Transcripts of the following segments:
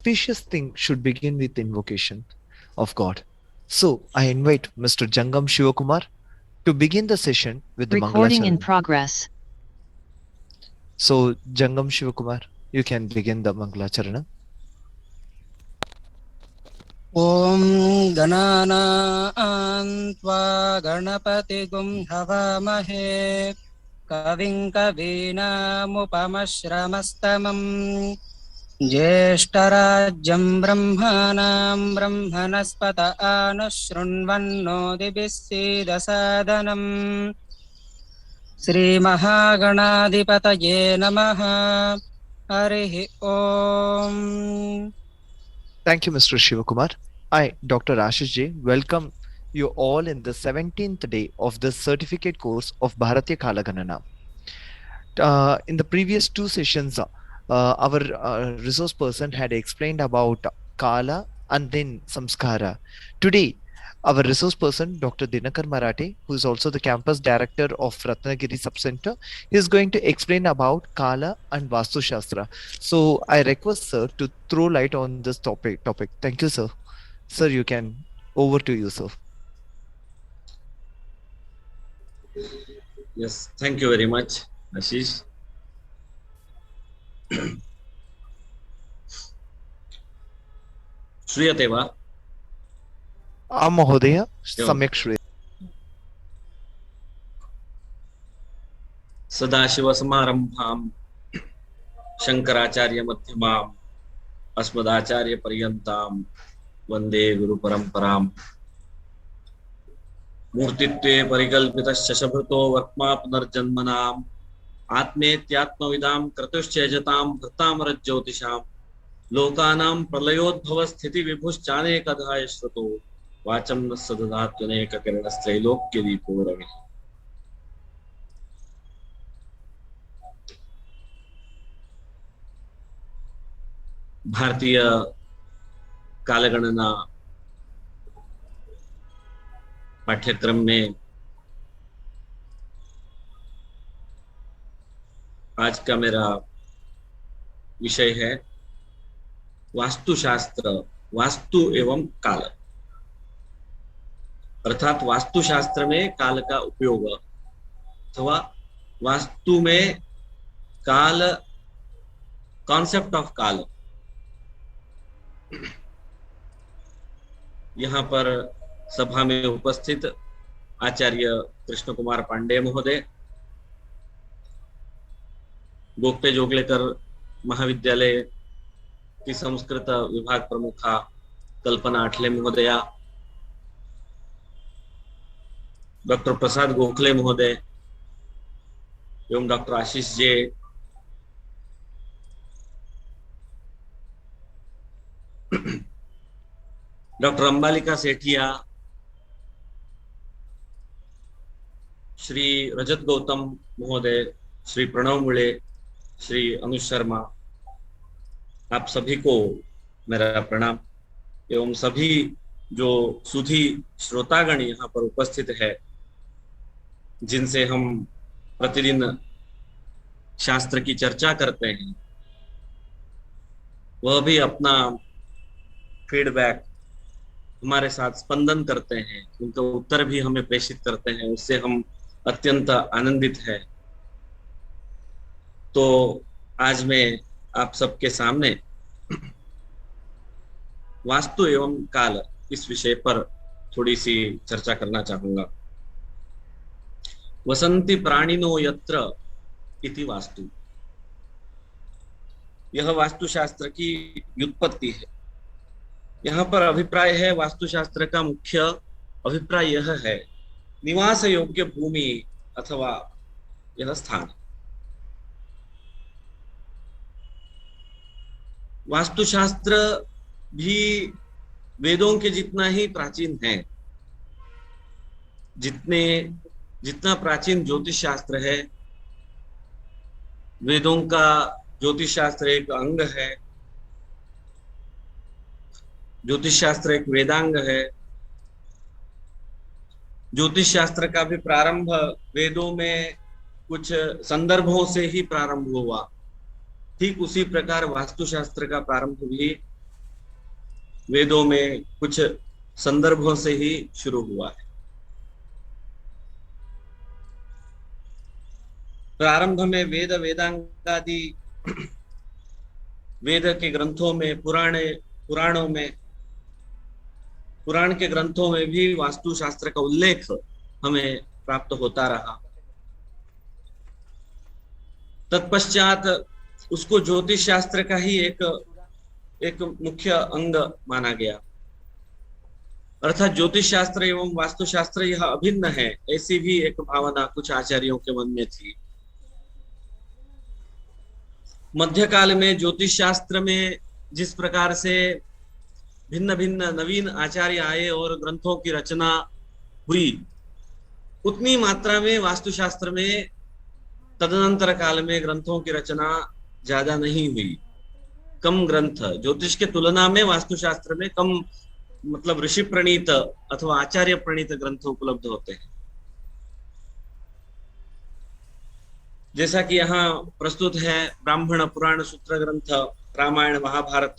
auspicious thing should begin with invocation of God. So I invite Mr. Jangam Shivakumar to begin the session with the Recording in Mangalacharan. progress. So Jangam Shivakumar, you can begin the Mangalacharan. ॐ गणानां त्वा गणपतिगुं हवामहे कविं कवीनामुपमश्रमस्तमम् ज्येष्ठराज्यं ब्रह्माणां ब्रह्मणस्पत आनुशृण्वन्नोदिभिः सीदसादनम् श्रीमहागणाधिपतये नमः हरिः ॐ Thank you, Mr. Shivakumar. I, Dr. Ashish J, welcome you all in the 17th day of the certificate course of Bharatiya Kala Ganana. In the previous two sessions, our resource person had explained about Kala and then Samskara. Today, our resource person, Dr. Dinakar Marathe, who is also the campus director of Ratnagiri Subcenter, is going to explain about Kala and Vastu Shastra. So I request sir to throw light on this topic. Thank you, sir. Sir, you can over to you, sir. Yes, thank you very much, Ashish. श्रूयते वा? महोदय सम्यक् श्रूयते. सदाशिवसमारम्भां शङ्कराचार्यमध्यमाम् अस्मदाचार्यपर्यन्तां वन्दे गुरुपरम्पराम्. मूर्तित्वे परिकल्पितश्च शभृतो वर्त्मा पुनर्जन्मनाम् आत्मेत्यात्मविदां क्रतुश्चेजतां भृतामरज्योतिषां लोकानां प्रलयोद्भव स्थिति विभुश्चानेकधा श्रुतो वाचं न सदधात्वनेककिरणस्त्रैलोक्यदीपो रविः. भारतीय कालगणना पाठ्यक्रम में आज का मेरा विषय है वास्तुशास्त्र, वास्तु एवं काल। अर्थात वास्तुशास्त्र में काल का उपयोग अथवा वास्तु में काल, कॉन्सेप्ट ऑफ काल। यहाँ पर सभा में उपस्थित आचार्य कृष्ण कुमार पांडे महोदय, गोगटे जोगलेकर महाविद्यालय की संस्कृत विभाग प्रमुखा कल्पना आठले महोदया, डॉक्टर प्रसाद गोखले महोदय एवं डॉक्टर आशीष जे, डॉक्टर अंबालिका सेठिया, श्री रजत गौतम महोदय, श्री प्रणव मुळे, श्री अनुज शर्मा, आप सभी को मेरा प्रणाम एवं सभी जो सुधी श्रोतागण यहाँ पर उपस्थित है, जिनसे हम प्रतिदिन शास्त्र की चर्चा करते हैं, वह भी अपना फीडबैक हमारे साथ स्पंदन करते हैं, उनका उत्तर भी हमें प्रेषित करते हैं, उससे हम अत्यंत आनंदित हैं। तो आज मैं आप सबके सामने वास्तु एवं काल इस विषय पर थोड़ी सी चर्चा करना चाहूंगा। वसंति प्राणिनो यत्र इति वास्तु, यह वास्तुशास्त्र की व्युत्पत्ति है। यहाँ पर अभिप्राय है, वास्तुशास्त्र का मुख्य अभिप्राय यह है, निवास योग्य भूमि अथवा यह स्थान। वास्तुशास्त्र भी वेदों के जितना ही प्राचीन है। जितना प्राचीन ज्योतिष शास्त्र है, वेदों का ज्योतिष शास्त्र एक अंग है, ज्योतिष शास्त्र एक वेदांग है। ज्योतिष शास्त्र का भी प्रारंभ वेदों में कुछ संदर्भों से ही प्रारंभ हुआ। ठीक उसी प्रकार वास्तुशास्त्र का प्रारंभ भी वेदों में कुछ संदर्भों से ही शुरू हुआ है। प्रारंभ में वेद वेदांगादि वेद के ग्रंथों में, पुराणों में, पुराण के ग्रंथों में भी वास्तु शास्त्र का उल्लेख हमें प्राप्त होता रहा। तत्पश्चात उसको ज्योतिष शास्त्र का ही एक मुख्य अंग माना गया, अर्थात ज्योतिष शास्त्र एवं वास्तु शास्त्र यह अभिन्न है, ऐसी भी एक भावना कुछ आचार्यों के मन में थी। मध्यकाल में ज्योतिष शास्त्र में जिस प्रकार से भिन्न भिन्न नवीन आचार्य आए और ग्रंथों की रचना हुई, उतनी मात्रा में वास्तुशास्त्र में तदनंतर काल में ग्रंथों की रचना ज्यादा नहीं हुई। कम ग्रंथ, ज्योतिष के तुलना में वास्तुशास्त्र में कम, मतलब ऋषि प्रणीत अथवा आचार्य प्रणीत ग्रंथ उपलब्ध होते हैं। जैसा कि यहाँ प्रस्तुत है, ब्राह्मण, पुराण, सूत्र ग्रंथ, रामायण, महाभारत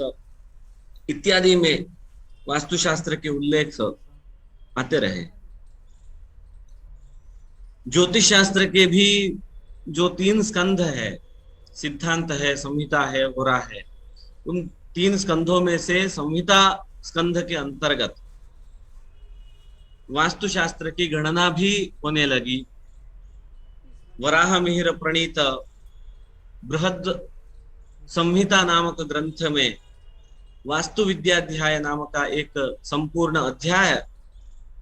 इत्यादि में वास्तुशास्त्र के उल्लेख आते रहे। ज्योतिष शास्त्र के भी जो 3 स्कंध है, सिद्धांत है, संहिता है, होरा है, उन 3 स्कंधों में से संहिता स्कंध के अंतर्गत वास्तुशास्त्र की गणना भी होने लगी। वराह मिहिर प्रणीत बृहद संहिता नामक ग्रंथ में वास्तु विद्याध्याय नाम का एक संपूर्ण अध्याय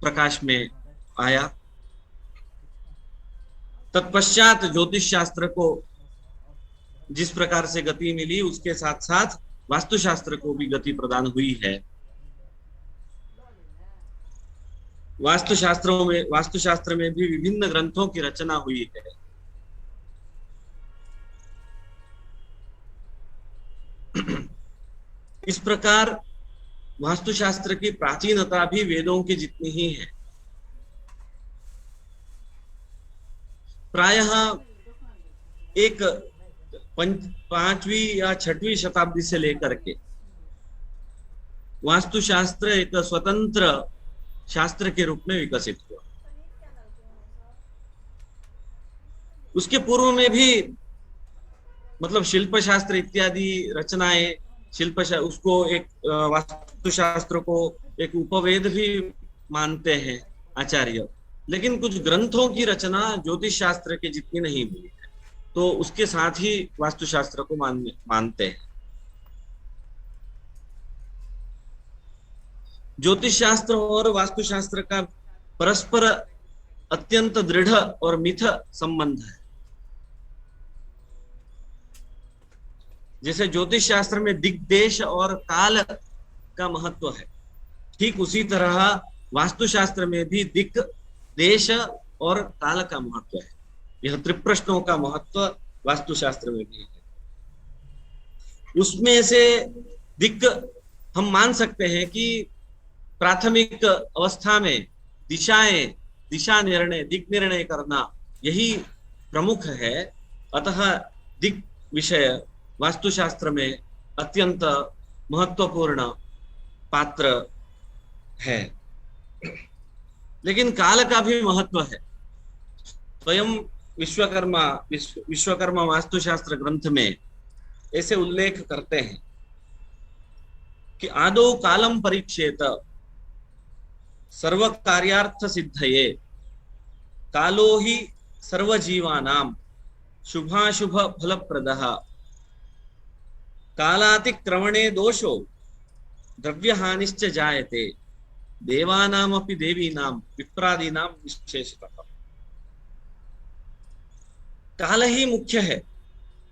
प्रकाश में आया। तत्पश्चात ज्योतिष शास्त्र को जिस प्रकार से गति मिली, उसके साथ साथ वास्तुशास्त्र को भी गति प्रदान हुई है। वास्तुशास्त्र में भी विभिन्न ग्रंथों की रचना हुई है। इस प्रकार वास्तुशास्त्र की प्राचीनता भी वेदों की जितनी ही है। प्रायः एक 5वीं या 6वीं शताब्दी से लेकर के वास्तुशास्त्र एक स्वतंत्र शास्त्र के रूप में विकसित हुआ। उसके पूर्व में भी मतलब शिल्पशास्त्र इत्यादि रचनाएं, उसको एक वास्तुशास्त्र को एक उपवेद भी मानते हैं आचार्य, लेकिन कुछ ग्रंथों की रचना ज्योतिष शास्त्र के जितनी नहीं हुई है, तो उसके साथ ही वास्तुशास्त्र को मानते हैं। ज्योतिष शास्त्र और वास्तुशास्त्र का परस्पर अत्यंत दृढ़ और मिथ संबंध है। जैसे ज्योतिष शास्त्र में दिग्देश और काल का महत्व है, ठीक उसी तरह वास्तुशास्त्र में भी दिक्, देश और काल का महत्व है। यह त्रिप्रश्नों का महत्व वास्तुशास्त्र में भी है। उसमें से दिक् हम मान सकते हैं कि प्राथमिक अवस्था में दिशा निर्णय, दिक् निर्णय करना यही प्रमुख है। अतः दिक् विषय वास्तुशास्त्र में अत्यंत महत्वपूर्ण पात्र है। लेकिन काल का भी महत्व है। स्वयं विश्वकर्मा वास्तुशास्त्र ग्रंथ में ऐसे उल्लेख करते हैं कि आदौ कालम परीक्षेत सर्व कार्यार्थ सिद्धये, कालो ही सर्वजीवानां शुभाशुभ फलप्रदः, कालातिक्रमणे दोषो द्रव्यहानिश्च जायते, देवानामपि देवीनां विप्रादीनां विशेषतः। काल ही मुख्य है।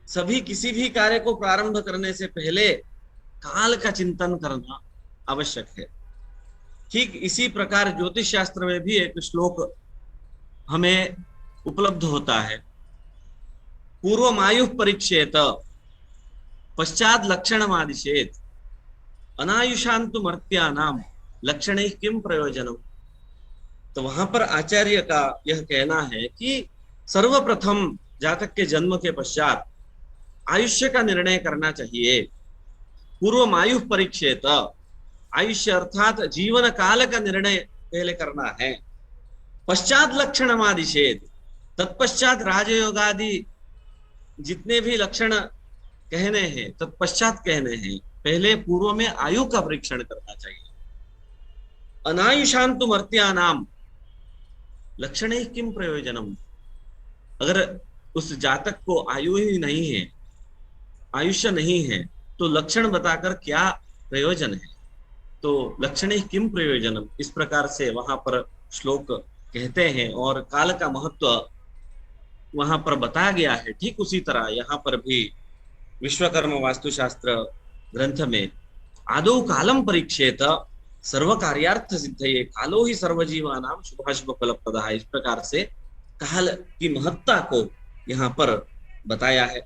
सभी किसी भी कार्य को प्रारंभ करने से पहले काल का चिंतन करना आवश्यक है। ठीक इसी प्रकार ज्योतिष शास्त्र में भी एक श्लोक हमें उपलब्ध होता है। पूर्वमायुः परीक्षेत पश्चात लक्षणमादिशेत, अनायुषान्तु मर्त्यानां लक्षणैः किं प्रयोजनम्। तो वहां पर आचार्य का यह कहना है कि सर्वप्रथम जातक के जन्म के पश्चात आयुष्य का निर्णय करना चाहिए। पूर्वमायुः परीक्षेत, आयुष्य अर्थात जीवन काल का निर्णय पहले करना है। पश्चात लक्षण आदिशेत, तत्पश्चात राजयोगादि जितने भी लक्षण कहने हैं तत्पश्चात कहने हैं, पहले पूर्व में आयु का परीक्षण करना चाहिए। अनायुषांतु मर्त्यानाम लक्षणे किम प्रयोजनम, अगर उस जातक को आयु ही नहीं है, आयुष्य नहीं है, तो लक्षण बताकर क्या प्रयोजन है। तो लक्षणे किम प्रयोजनम, इस प्रकार से वहां पर श्लोक कहते हैं और काल का महत्व वहां पर बताया गया है। ठीक उसी तरह यहाँ पर भी विश्वकर्म वास्तुशास्त्र ग्रंथ में आदौ कालम परीक्षेत सर्व कार्यार्थ सिद्धये कालो ही सर्वजीवानां शुभाशुभ फलप्रदः, इस प्रकार से काल की महत्ता को यहाँ पर बताया है।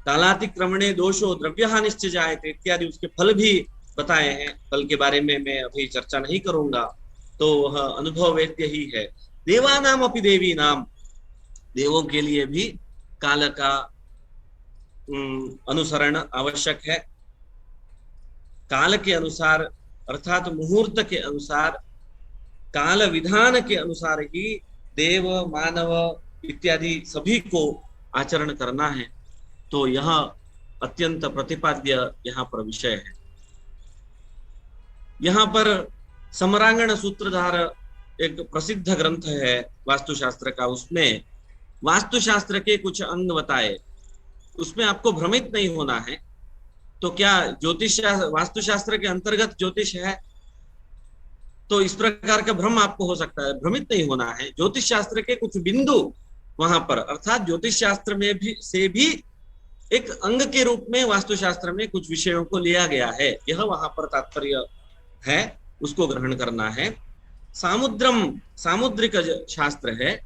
कालातिक्रमणे दोषो द्रव्यहानिश्च जायते इत्यादि उसके फल भी बताए हैं। फल के बारे में मैं अभी चर्चा नहीं करूंगा, तो वह अनुभव वेद्य ही है। देवानाम अपि देवीनाम, देवों के लिए भी काल का अनुसरण आवश्यक है। काल के अनुसार अर्थात मुहूर्त के अनुसार, काल विधान के अनुसार ही देव मानव इत्यादि सभी को आचरण करना है। तो यह अत्यंत प्रतिपाद्य यहाँ पर विषय है। यहाँ पर सम्रांगण सूत्रधार एक प्रसिद्ध ग्रंथ है वास्तुशास्त्र का, उसमें वास्तुशास्त्र के कुछ अंग बताए, उसमें आपको भ्रमित नहीं होना है। तो क्या ज्योतिष वास्तुशास्त्र के अंतर्गत ज्योतिष है, तो इस प्रकार का भ्रम आपको हो सकता है, भ्रमित नहीं होना है। ज्योतिष शास्त्र के कुछ बिंदु वहां पर, अर्थात ज्योतिष शास्त्र में भी एक अंग के रूप में वास्तुशास्त्र में कुछ विषयों को लिया गया है, यह वहां पर तात्पर्य है, उसको ग्रहण करना है। सामुद्रिक शास्त्र है।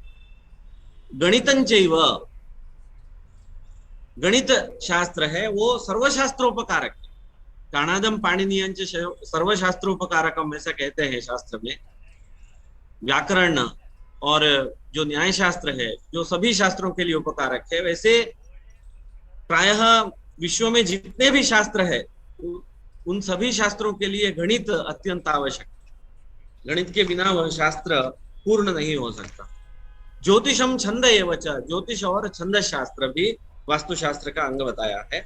गणितंचैव, गणित शास्त्र है वो सर्वशास्त्रोपकारक है। काणादम पाणिनीयंच सर्वशास्त्रोपकारकम ऐसा कहते हैं शास्त्र में। व्याकरण और जो न्याय शास्त्र है जो सभी शास्त्रों के लिए उपकारक है, वैसे प्रायः विश्व में जितने भी शास्त्र है उन सभी शास्त्रों के लिए गणित अत्यंत आवश्यक है। गणित के बिना वह शास्त्र पूर्ण नहीं हो सकता। ज्योतिषम छंद एव च, ज्योतिष और छंद शास्त्र भी वास्तुशास्त्र का अंग बताया है।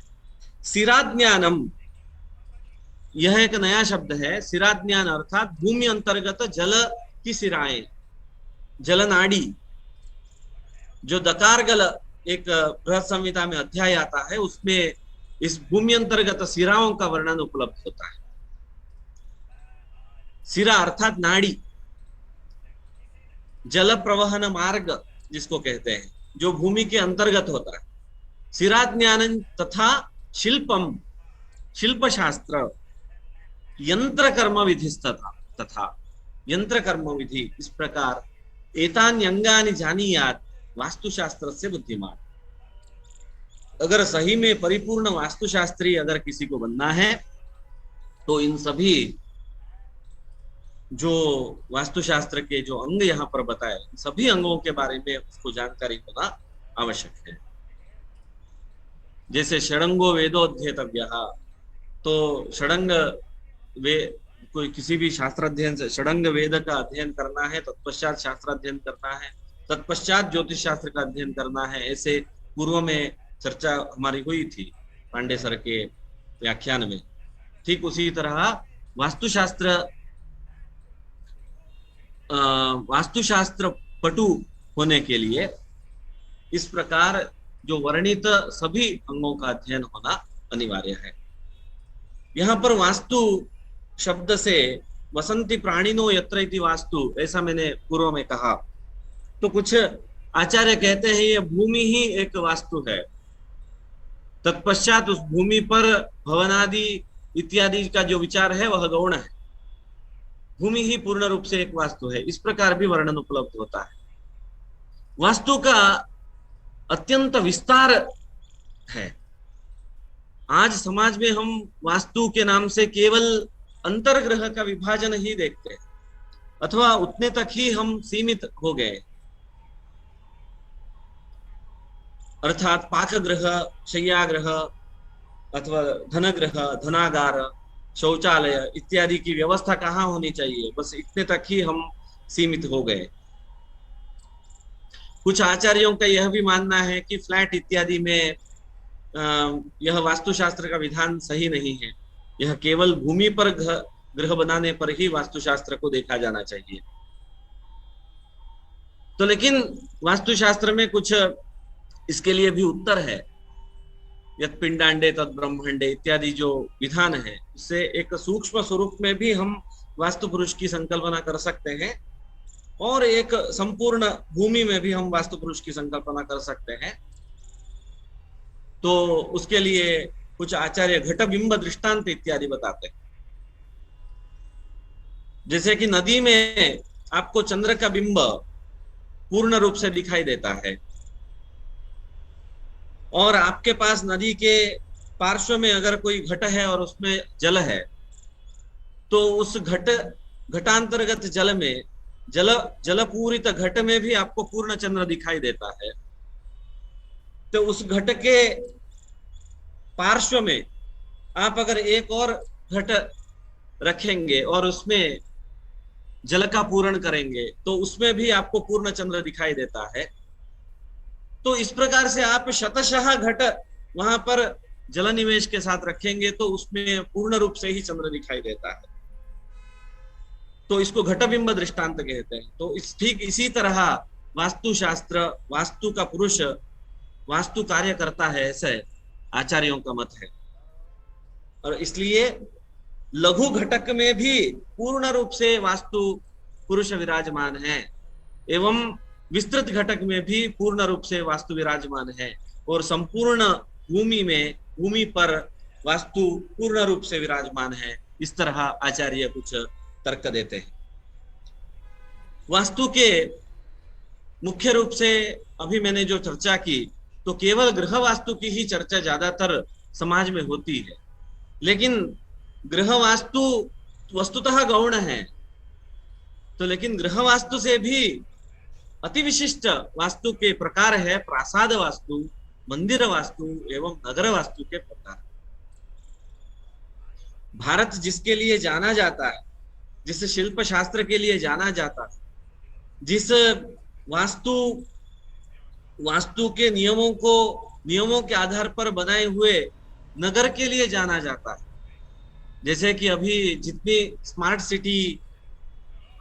सिराज्ञानम, यह एक नया शब्द है। सिराज्ञान अर्थात भूमि अंतर्गत जल की सिराएं, जलनाड़ी। जो दकारगल एक बृहद संहिता में अध्याय आता है, उसमें इस भूमि अंतर्गत सिराओं का वर्णन उपलब्ध होता है। सिरा अर्थात नाड़ी, जल प्रवहन मार्ग जिसको कहते हैं, जो भूमि के अंतर्गत होता है। सिराज्ञानं तथा शिल्पम, शिल्प शास्त्र, यंत्र कर्म विधि तथा यंत्र कर्म विधि, इस प्रकार एतान्यंगानि जानीयात वास्तुशास्त्र से बुद्धिमान। अगर सही में परिपूर्ण वास्तुशास्त्री अगर किसी को बनना है तो इन सभी जो वास्तुशास्त्र के जो अंग यहाँ पर बताए, सभी अंगों के बारे में उसको जानकारी होना आवश्यक है। जैसे षडंगो वेदोध्येतव्यः, तो षडंग वे कोई किसी भी शास्त्र अध्ययन से षडंग वेद का अध्ययन करना है, तत्पश्चात शास्त्र अध्ययन करना है, तत्पश्चात ज्योतिष शास्त्र का अध्ययन करना है। ऐसे पूर्व में चर्चा हमारी हुई थी पांडे सर के व्याख्यान में। ठीक उसी तरह वास्तुशास्त्र पटु होने के लिए इस प्रकार जो वर्णित सभी अंगों का अध्ययन होना अनिवार्य है। यहाँ पर वास्तु शब्द से वसंती प्राणिनो यत्र इति वास्तु, ऐसा मैंने पूर्व में कहा। तो कुछ आचार्य कहते हैं ये भूमि ही एक वास्तु है, तत्पश्चात उस भूमि पर भवनादि इत्यादि का जो विचार है वह गौण है। भूमि ही पूर्ण रूप से एक वास्तु है, इस प्रकार भी वर्णन उपलब्ध होता है। वास्तु का अत्यंत विस्तार है। आज समाज में हम वास्तु के नाम से केवल अंतर्ग्रह का विभाजन ही देखते हैं, अथवा उतने तक ही हम सीमित हो गए। अर्थात पाकगृह, शय्यागृह अथवा धनगृह, धनागार, शौचालय इत्यादि की व्यवस्था कहाँ होनी चाहिए, बस इतने तक ही हम सीमित हो गए। कुछ आचार्यों का यह भी मानना है कि फ्लैट इत्यादि में यह वास्तुशास्त्र का विधान सही नहीं है, यह केवल भूमि पर गृह बनाने पर ही वास्तुशास्त्र को देखा जाना चाहिए। तो लेकिन वास्तुशास्त्र में कुछ इसके लिए भी उत्तर है। यत् पिंडांडे तत् ब्रह्मांडे इत्यादि जो विधान है, उससे एक सूक्ष्म स्वरूप में भी हम वास्तु पुरुष की संकल्पना कर सकते हैं और एक संपूर्ण भूमि में भी हम वास्तु पुरुष की संकल्पना कर सकते हैं। तो उसके लिए कुछ आचार्य घट बिंब दृष्टांत इत्यादि बताते हैं। जैसे कि नदी में आपको चंद्र का बिंब पूर्ण रूप से दिखाई देता है और आपके पास नदी के पार्श्व में अगर कोई घट है और उसमें जल है, तो उस घटांतर्गत जल में जलपूरित घट में भी आपको पूर्ण चंद्र दिखाई देता है। तो उस घट के पार्श्व में आप अगर एक और घट रखेंगे और उसमें जल का पूरण करेंगे, तो उसमें भी आपको पूर्ण चंद्र दिखाई देता है। तो इस प्रकार से आप शतशः घट वहां पर जल निवेश के साथ रखेंगे तो उसमें पूर्ण रूप से ही चंद्र दिखाई देता है। तो इसको घटबिंब दृष्टांत कहते हैं। तो ठीक इसी तरह वास्तुशास्त्र, वास्तु का पुरुष वास्तु कार्य करता है, ऐसे आचार्यों का मत है। और इसलिए लघु घटक में भी पूर्ण रूप से वास्तु पुरुष विराजमान है एवं विस्तृत घटक में भी पूर्ण रूप से वास्तु विराजमान है और संपूर्ण भूमि पर वास्तु पूर्ण रूप से विराजमान है। इस तरह आचार्य कुछ तर्क देते हैं। वास्तु के मुख्य रूप से अभी मैंने जो चर्चा की, तो केवल गृह वास्तु की ही चर्चा ज्यादातर समाज में होती है, लेकिन गृह वास्तु वस्तुतः गौण है। तो लेकिन गृह वास्तु से भी अति विशिष्ट वास्तु के प्रकार है प्रासाद वास्तु, मंदिर वास्तु एवं नगर वास्तु के प्रकार। भारत जिसके लिए जाना जाता है, जिस शिल्प शास्त्र के लिए जाना जाता है, जिस वास्तु के नियमों के आधार पर बनाए हुए नगर के लिए जाना जाता है, जैसे कि अभी जितनी स्मार्ट सिटी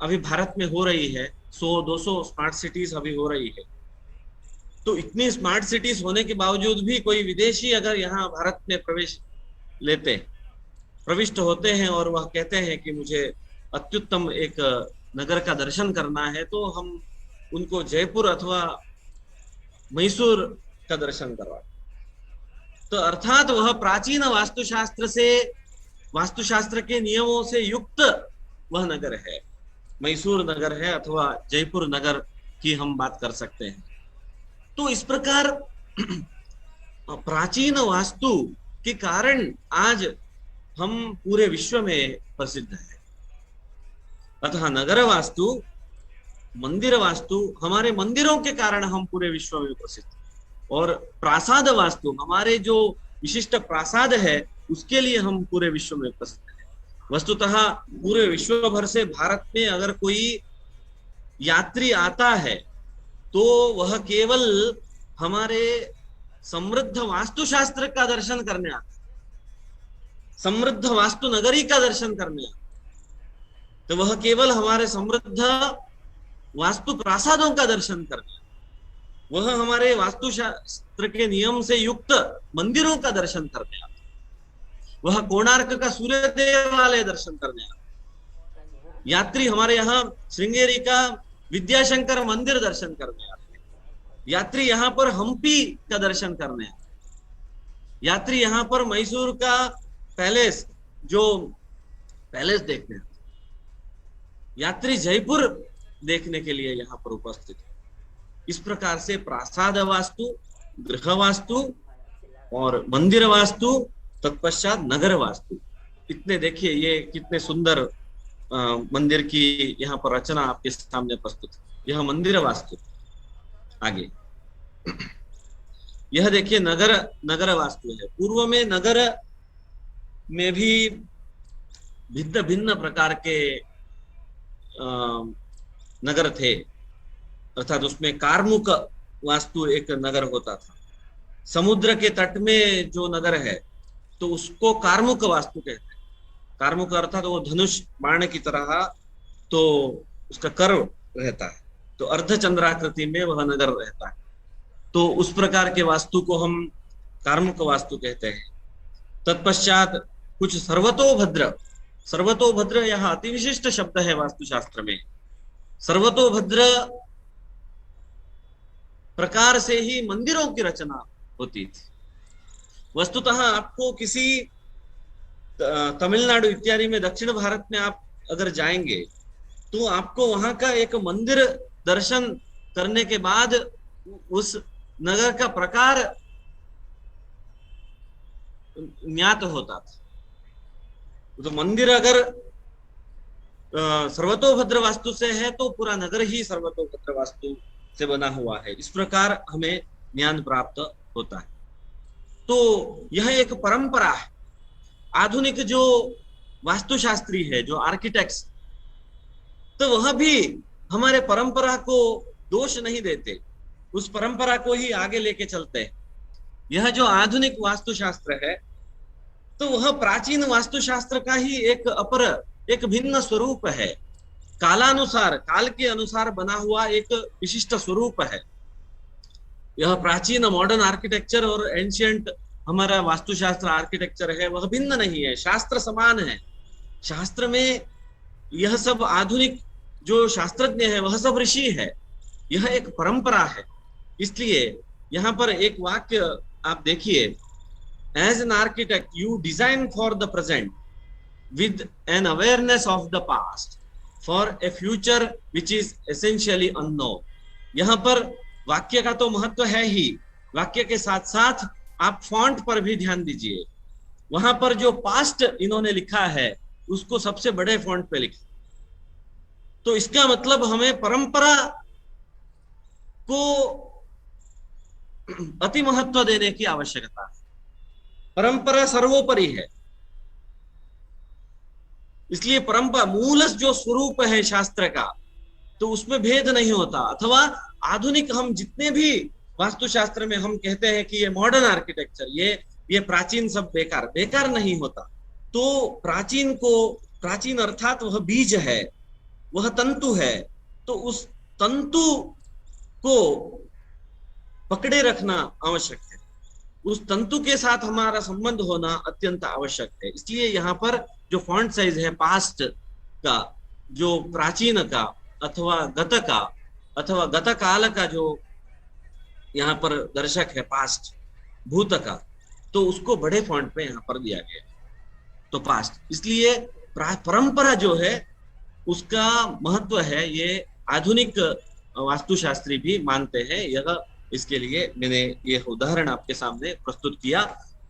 अभी भारत में हो रही है, 100-200 स्मार्ट सिटीज अभी हो रही है। तो इतनी स्मार्ट सिटीज होने के बावजूद भी कोई विदेशी अगर यहाँ भारत में प्रविष्ट होते हैं और वह कहते हैं कि मुझे अत्युत्तम एक नगर का दर्शन करना है, तो हम उनको जयपुर अथवा मैसूर का दर्शन करवाते। तो अर्थात वह प्राचीन वास्तुशास्त्र के नियमों से युक्त वह नगर है, मैसूर नगर है अथवा जयपुर नगर की हम बात कर सकते हैं। तो इस प्रकार प्राचीन वास्तु के कारण आज हम पूरे विश्व में प्रसिद्ध है। अतः नगर वास्तु, मंदिर वास्तु, हमारे मंदिरों के कारण हम पूरे विश्व में प्रसिद्ध, और प्रासाद वास्तु, हमारे जो विशिष्ट प्रासाद है उसके लिए हम पूरे विश्व में प्रसिद्ध है। वस्तुतः पूरे विश्व भर से भारत में अगर कोई यात्री आता है तो वह केवल हमारे समृद्ध वास्तुशास्त्र का दर्शन करने आता, समृद्ध वास्तु नगरी का दर्शन करने आता, तो वह केवल हमारे समृद्ध वास्तु प्रासादों का दर्शन करने, वह हमारे वास्तुशास्त्र के नियम से युक्त मंदिरों का दर्शन करने आता, वह कोणार्क का सूर्य देवालय दर्शन करने आता। यात्री हमारे यहाँ श्रृंगेरी का विद्याशंकर मंदिर दर्शन करने आते हैं, यात्री यहाँ पर हम्पी का दर्शन करने आते हैं, यात्री यहाँ पर मैसूर का पैलेस देखने आते हैं, यात्री जयपुर देखने के लिए यहाँ पर उपस्थित है। इस प्रकार से प्रासाद वास्तु, गृह वास्तु और मंदिर वास्तु, तत्पश्चात नगर वास्तु, इतने देखिए ये कितने सुंदर मंदिर की यहाँ पर रचना आपके सामने प्रस्तुत है। यह मंदिर वास्तु। आगे यह देखिए नगर वास्तु है। पूर्व में नगर में भी भिन्न भिन्न प्रकार के नगर थे, अर्थात उसमें कारमुक वास्तु एक नगर होता था। समुद्र के तट में जो नगर है तो उसको कारमुक वास्तु कहते हैं। कारमुक अर्थात वो धनुष बाण की तरह तो उसका कर्व रहता है, तो अर्धचंद्राकृति में वह नगर रहता है, तो उस प्रकार के वास्तु को हम कारमुक वास्तु कहते हैं। तत्पश्चात कुछ सर्वतोभद्र, सर्वतोभद्र यह अति विशिष्ट शब्द है वास्तुशास्त्र में। सर्वतोभद्र प्रकार से ही मंदिरों की रचना होती थी। वस्तुतः आपको किसी तमिलनाडु इत्यादि में, दक्षिण भारत में आप अगर जाएंगे तो आपको वहां का एक मंदिर दर्शन करने के बाद उस नगर का प्रकार ज्ञात होता था। तो मंदिर अगर सर्वतोभद्र वास्तु से है तो पूरा नगर ही सर्वतोभद्र वास्तु से बना हुआ है, इस प्रकार हमें ज्ञान प्राप्त होता है। तो यह एक परंपरा है। आधुनिक जो वास्तुशास्त्री है, जो आर्किटेक्ट्स, तो वह भी हमारे परंपरा को दोष नहीं देते, उस परंपरा को ही आगे लेके चलते हैं। यह जो आधुनिक वास्तुशास्त्र है तो वह प्राचीन वास्तुशास्त्र का ही एक भिन्न स्वरूप है। कालानुसार, काल के अनुसार बना हुआ एक विशिष्ट स्वरूप है। यह प्राचीन मॉडर्न आर्किटेक्चर और एंशियंट हमारा वास्तुशास्त्र आर्किटेक्चर है, वह भिन्न नहीं है, शास्त्र समान है। शास्त्र में यह सब आधुनिक जो शास्त्रज्ञ है वह सब ऋषि है, यह एक परंपरा है। इसलिए यहाँ पर एक वाक्य आप देखिए, as an architect you design for the present with an awareness of the past for a future which is essentially unknown. यहाँ पर वाक्य का तो महत्व है ही, वाक्य के साथ साथ आप फॉन्ट पर भी ध्यान दीजिए। वहां पर जो पास्ट इन्होंने लिखा है उसको सबसे बड़े फॉन्ट पे लिखा, तो इसका मतलब हमें परंपरा को अति महत्व देने की आवश्यकता है। परंपरा सर्वोपरि है, इसलिए परंपरा मूल जो स्वरूप है शास्त्र का तो उसमें भेद नहीं होता। अथवा आधुनिक हम जितने भी वास्तुशास्त्र में हम कहते हैं कि ये मॉडर्न आर्किटेक्चर, ये प्राचीन सब बेकार, बेकार नहीं होता। तो प्राचीन अर्थात वह बीज है, वह तंतु है, तो उस तंतु को पकड़े रखना आवश्यक है, उस तंतु के साथ हमारा संबंध होना अत्यंत आवश्यक है। इसलिए यहाँ पर जो फॉन्ट साइज है पास्ट का, जो प्राचीन का अथवा गत काल का जो यहाँ पर दर्शक है, पास्ट भूत का, तो उसको बड़े फॉन्ट पे यहाँ पर दिया गया है, तो पास्ट। इसलिए परंपरा जो है उसका महत्व है, ये आधुनिक वास्तुशास्त्री भी मानते हैं। यह इसके लिए मैंने ये उदाहरण आपके सामने प्रस्तुत किया,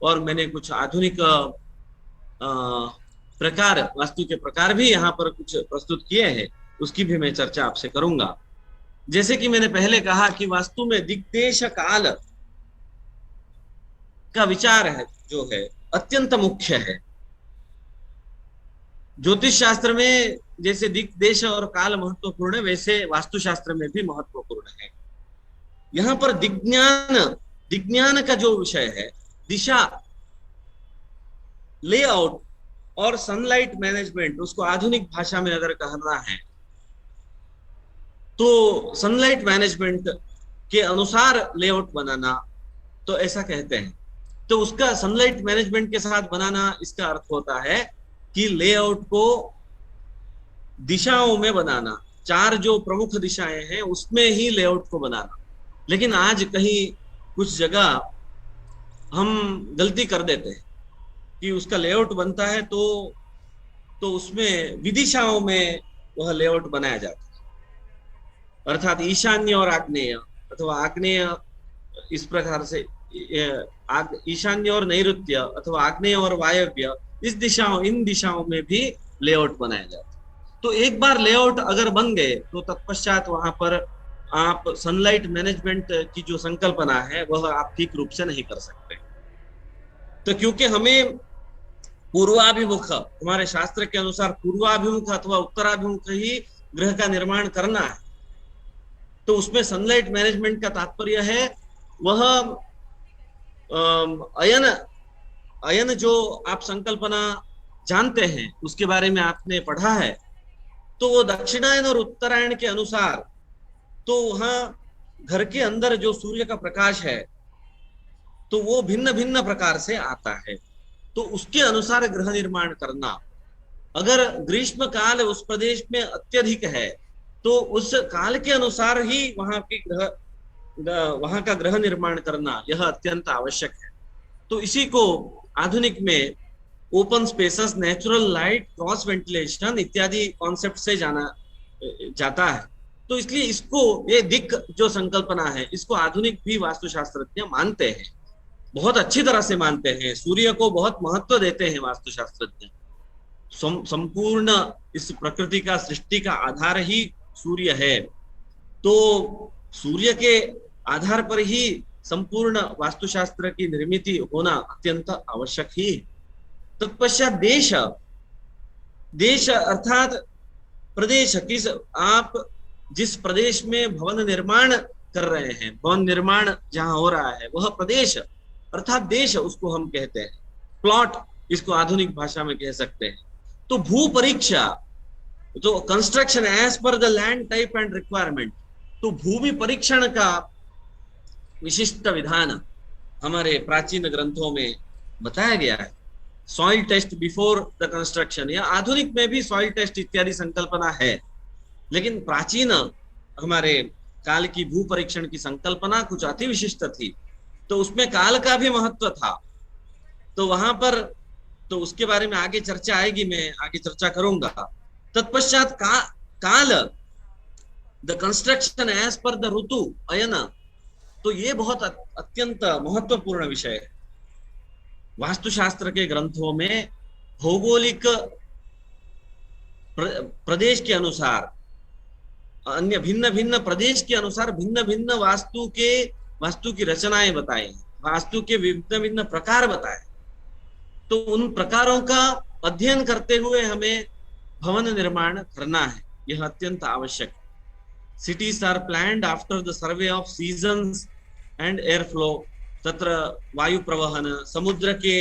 और मैंने कुछ आधुनिक प्रकार, वास्तु के प्रकार भी यहाँ पर कुछ प्रस्तुत किए हैं, उसकी भी मैं चर्चा आपसे करूंगा। जैसे कि मैंने पहले कहा कि वास्तु में दिग्देश काल का विचार है जो है अत्यंत मुख्य है। ज्योतिष शास्त्र में जैसे दिग्देश और काल महत्वपूर्ण है, वैसे वास्तुशास्त्र में भी महत्वपूर्ण है। यहाँ पर दिग्ज्ञान का जो विषय है, दिशा, लेआउट और सनलाइट मैनेजमेंट, उसको आधुनिक भाषा में अगर कहना है तो सनलाइट मैनेजमेंट के अनुसार लेआउट बनाना, तो ऐसा कहते हैं। तो उसका सनलाइट मैनेजमेंट के साथ बनाना, इसका अर्थ होता है कि लेआउट को दिशाओं में बनाना, 4 जो प्रमुख दिशाएं हैं उसमें ही लेआउट को बनाना। लेकिन आज कहीं कुछ जगह हम गलती कर देते हैं कि उसका लेआउट बनता है तो उसमें विदिशाओं में वह लेआउट बनाया जाता है, अर्थात ईशान्य और आग्नेय, अथवा आग्नेय इस प्रकार से ईशान्य और नैऋत्य, अथवा आग्नेय और वायव्य, इन दिशाओं में भी लेआउट बनाया जाता है। तो एक बार लेआउट अगर बन गए तो तत्पश्चात वहां पर आप सनलाइट मैनेजमेंट की जो संकल्पना है वह आप ठीक रूप से नहीं कर सकते। तो क्योंकि हमें पूर्वाभिमुख, हमारे शास्त्र के अनुसार पूर्वाभिमुख अथवा उत्तराभिमुख ही ग्रह का निर्माण करना है। तो उसमें सनलाइट मैनेजमेंट का तात्पर्य है वह अयन अयन जो आप संकल्पना जानते हैं, उसके बारे में आपने पढ़ा है, तो वो दक्षिणायन और उत्तरायण के अनुसार, तो वहां घर के अंदर जो सूर्य का प्रकाश है तो वो भिन्न भिन्न प्रकार से आता है। तो उसके अनुसार ग्रह निर्माण करना। अगर ग्रीष्म काल उस प्रदेश में अत्यधिक है तो उस काल के अनुसार ही वहां का ग्रह निर्माण करना यह अत्यंत आवश्यक है। तो इसी को आधुनिक में open spaces, natural light, cross ventilation इत्यादि कॉन्सेप्ट से जाना जाता है। तो इसलिए इसको, ये दिक् जो संकल्पना है, इसको आधुनिक भी वास्तुशास्त्रज्ञ मानते हैं, बहुत अच्छी तरह से मानते हैं। सूर्य को बहुत महत्व देते हैं वास्तुशास्त्रज्ञ। संपूर्ण इस प्रकृति का, सृष्टि का आधार ही सूर्य है। तो सूर्य के आधार पर ही संपूर्ण वास्तुशास्त्र की निर्मित होना अत्यंत आवश्यक ही। तत्पश्चात देश, देश अर्थात प्रदेश, किस आप जिस प्रदेश में भवन निर्माण कर रहे हैं, भवन निर्माण जहां हो रहा है वह प्रदेश अर्थात देश, उसको हम कहते हैं। प्लॉट इसको आधुनिक भाषा में कह सकते हैं। तो भू परीक्षा, तो construction as per the land type and requirement, तो भूमि परीक्षण का विशिष्ट विधान हमारे प्राचीन ग्रंथों में बताया गया है। Soil test before the construction, या आधुनिक में भी सॉइल टेस्ट इत्यादि संकल्पना है, लेकिन प्राचीन हमारे काल की भू परीक्षण की संकल्पना कुछ अति विशिष्ट थी। तो उसमें काल का भी महत्व था। तो वहां पर, तो उसके बारे में आगे चर्चा आएगी, मैं आगे चर्चा करूंगा। तत्पश्चात काल, the construction as per the ऋतु अयन, तो ये बहुत अत्यंत महत्वपूर्ण विषय है। वास्तुशास्त्र के ग्रंथों में भौगोलिक प्रदेश के अनुसार, अन्य भिन्न भिन्न प्रदेश के अनुसार भिन्न भिन्न वास्तु की रचनाएं बताई, वास्तु के भिन्न भिन्न प्रकार बताए। तो उन प्रकारों का अध्ययन करते हुए हमें भवन निर्माण करना है, यह अत्यंत आवश्यक है। Cities are planned after the survey of seasons and airflow, तत्र वायु प्रवहन, समुद्र के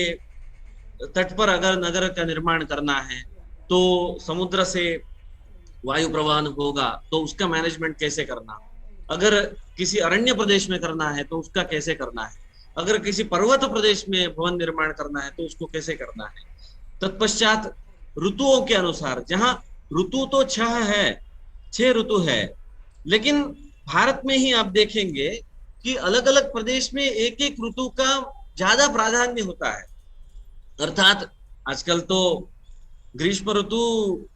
तट पर अगर नगर का निर्माण करना है तो समुद्र से वायु प्रवहन होगा, तो उसका मैनेजमेंट कैसे करना। अगर किसी अरण्य प्रदेश में करना है तो उसका कैसे करना है। अगर किसी पर्वत प्रदेश में भवन निर्माण करना है तो उसको कैसे करना है। तत्पश्चात ऋतुओं के अनुसार, जहां ऋतु तो 6 ऋतु है, लेकिन भारत में ही आप देखेंगे कि अलग अलग प्रदेश में एक एक ऋतु का ज्यादा प्राधान्य होता है। अर्थात आजकल तो ग्रीष्म ऋतु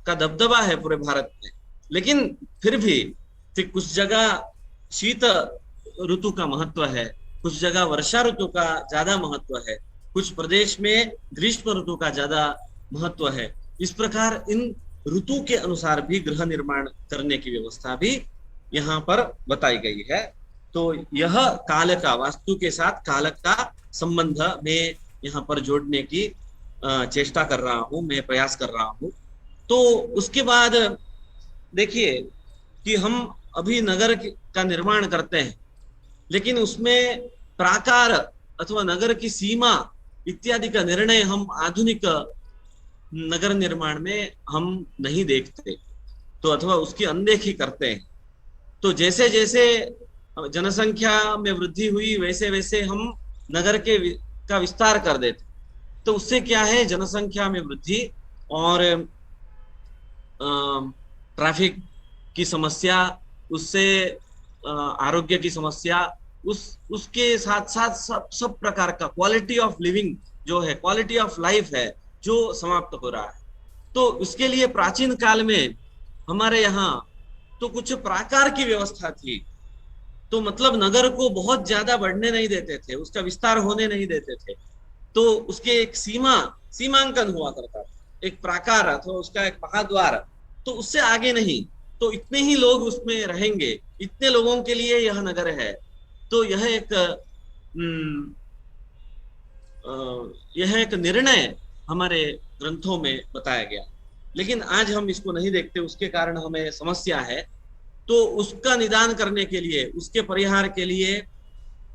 का दबदबा है पूरे भारत में, लेकिन फिर भी कुछ जगह शीत ऋतु का महत्व है, कुछ जगह वर्षा ऋतु का ज्यादा महत्व है, कुछ प्रदेश में ग्रीष्म ऋतु का ज्यादा महत्व है। इस प्रकार इन ऋतु के अनुसार भी गृह निर्माण करने की व्यवस्था भी यहाँ पर बताई गई है। तो यह काल का, वास्तु के साथ काल का संबंध में यहाँ पर जोड़ने की चेष्टा कर रहा हूँ, मैं प्रयास कर रहा हूँ। तो उसके बाद देखिए कि हम अभी नगर का निर्माण करते हैं, लेकिन उसमें प्राकार अथवा नगर की सीमा इत्यादि का निर्णय हम आधुनिक नगर निर्माण में हम नहीं देखते, तो अथवा उसकी अनदेखी करते हैं। तो जैसे जैसे जनसंख्या में वृद्धि हुई वैसे वैसे हम नगर का विस्तार कर देते। तो उससे क्या है, जनसंख्या में वृद्धि और ट्रैफिक की समस्या, उससे आरोग्य की समस्या, उसके साथ साथ सब प्रकार का क्वालिटी ऑफ लिविंग जो है, क्वालिटी ऑफ लाइफ है, जो समाप्त हो रहा है। तो उसके लिए प्राचीन काल में हमारे यहाँ तो कुछ प्राकार की व्यवस्था थी। तो मतलब नगर को बहुत ज्यादा बढ़ने नहीं देते थे, उसका विस्तार होने नहीं देते थे। तो उसके एक सीमांकन हुआ करता था, एक प्राकार अथवा उसका एक महाद्वार, तो उससे आगे नहीं। तो इतने ही लोग उसमें रहेंगे, इतने लोगों के लिए यह नगर है। तो यह एक निर्णय हमारे ग्रंथों में बताया गया, लेकिन आज हम इसको नहीं देखते, उसके कारण हमें समस्या है। तो उसका निदान करने के लिए, उसके परिहार के लिए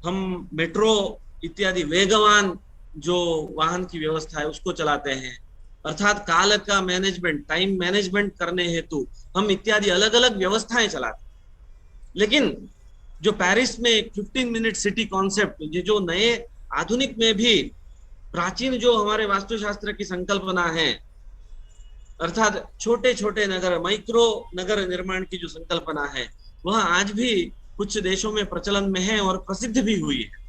हम मेट्रो इत्यादि वेगवान जो वाहन की व्यवस्था है उसको चलाते हैं, अर्थात काल का मैनेजमेंट, टाइम मैनेजमेंट करने हेतु हम इत्यादि अलग अलग व्यवस्थाएं चलाते हैं। लेकिन जो पेरिस में 15 मिनट सिटी कॉन्सेप्ट, ये जो नए आधुनिक में भी प्राचीन जो हमारे वास्तुशास्त्र की संकल्पना है, अर्थात छोटे छोटे नगर, माइक्रो नगर निर्माण की जो संकल्पना है, वह आज भी कुछ देशों में प्रचलन में है और प्रसिद्ध भी हुई है।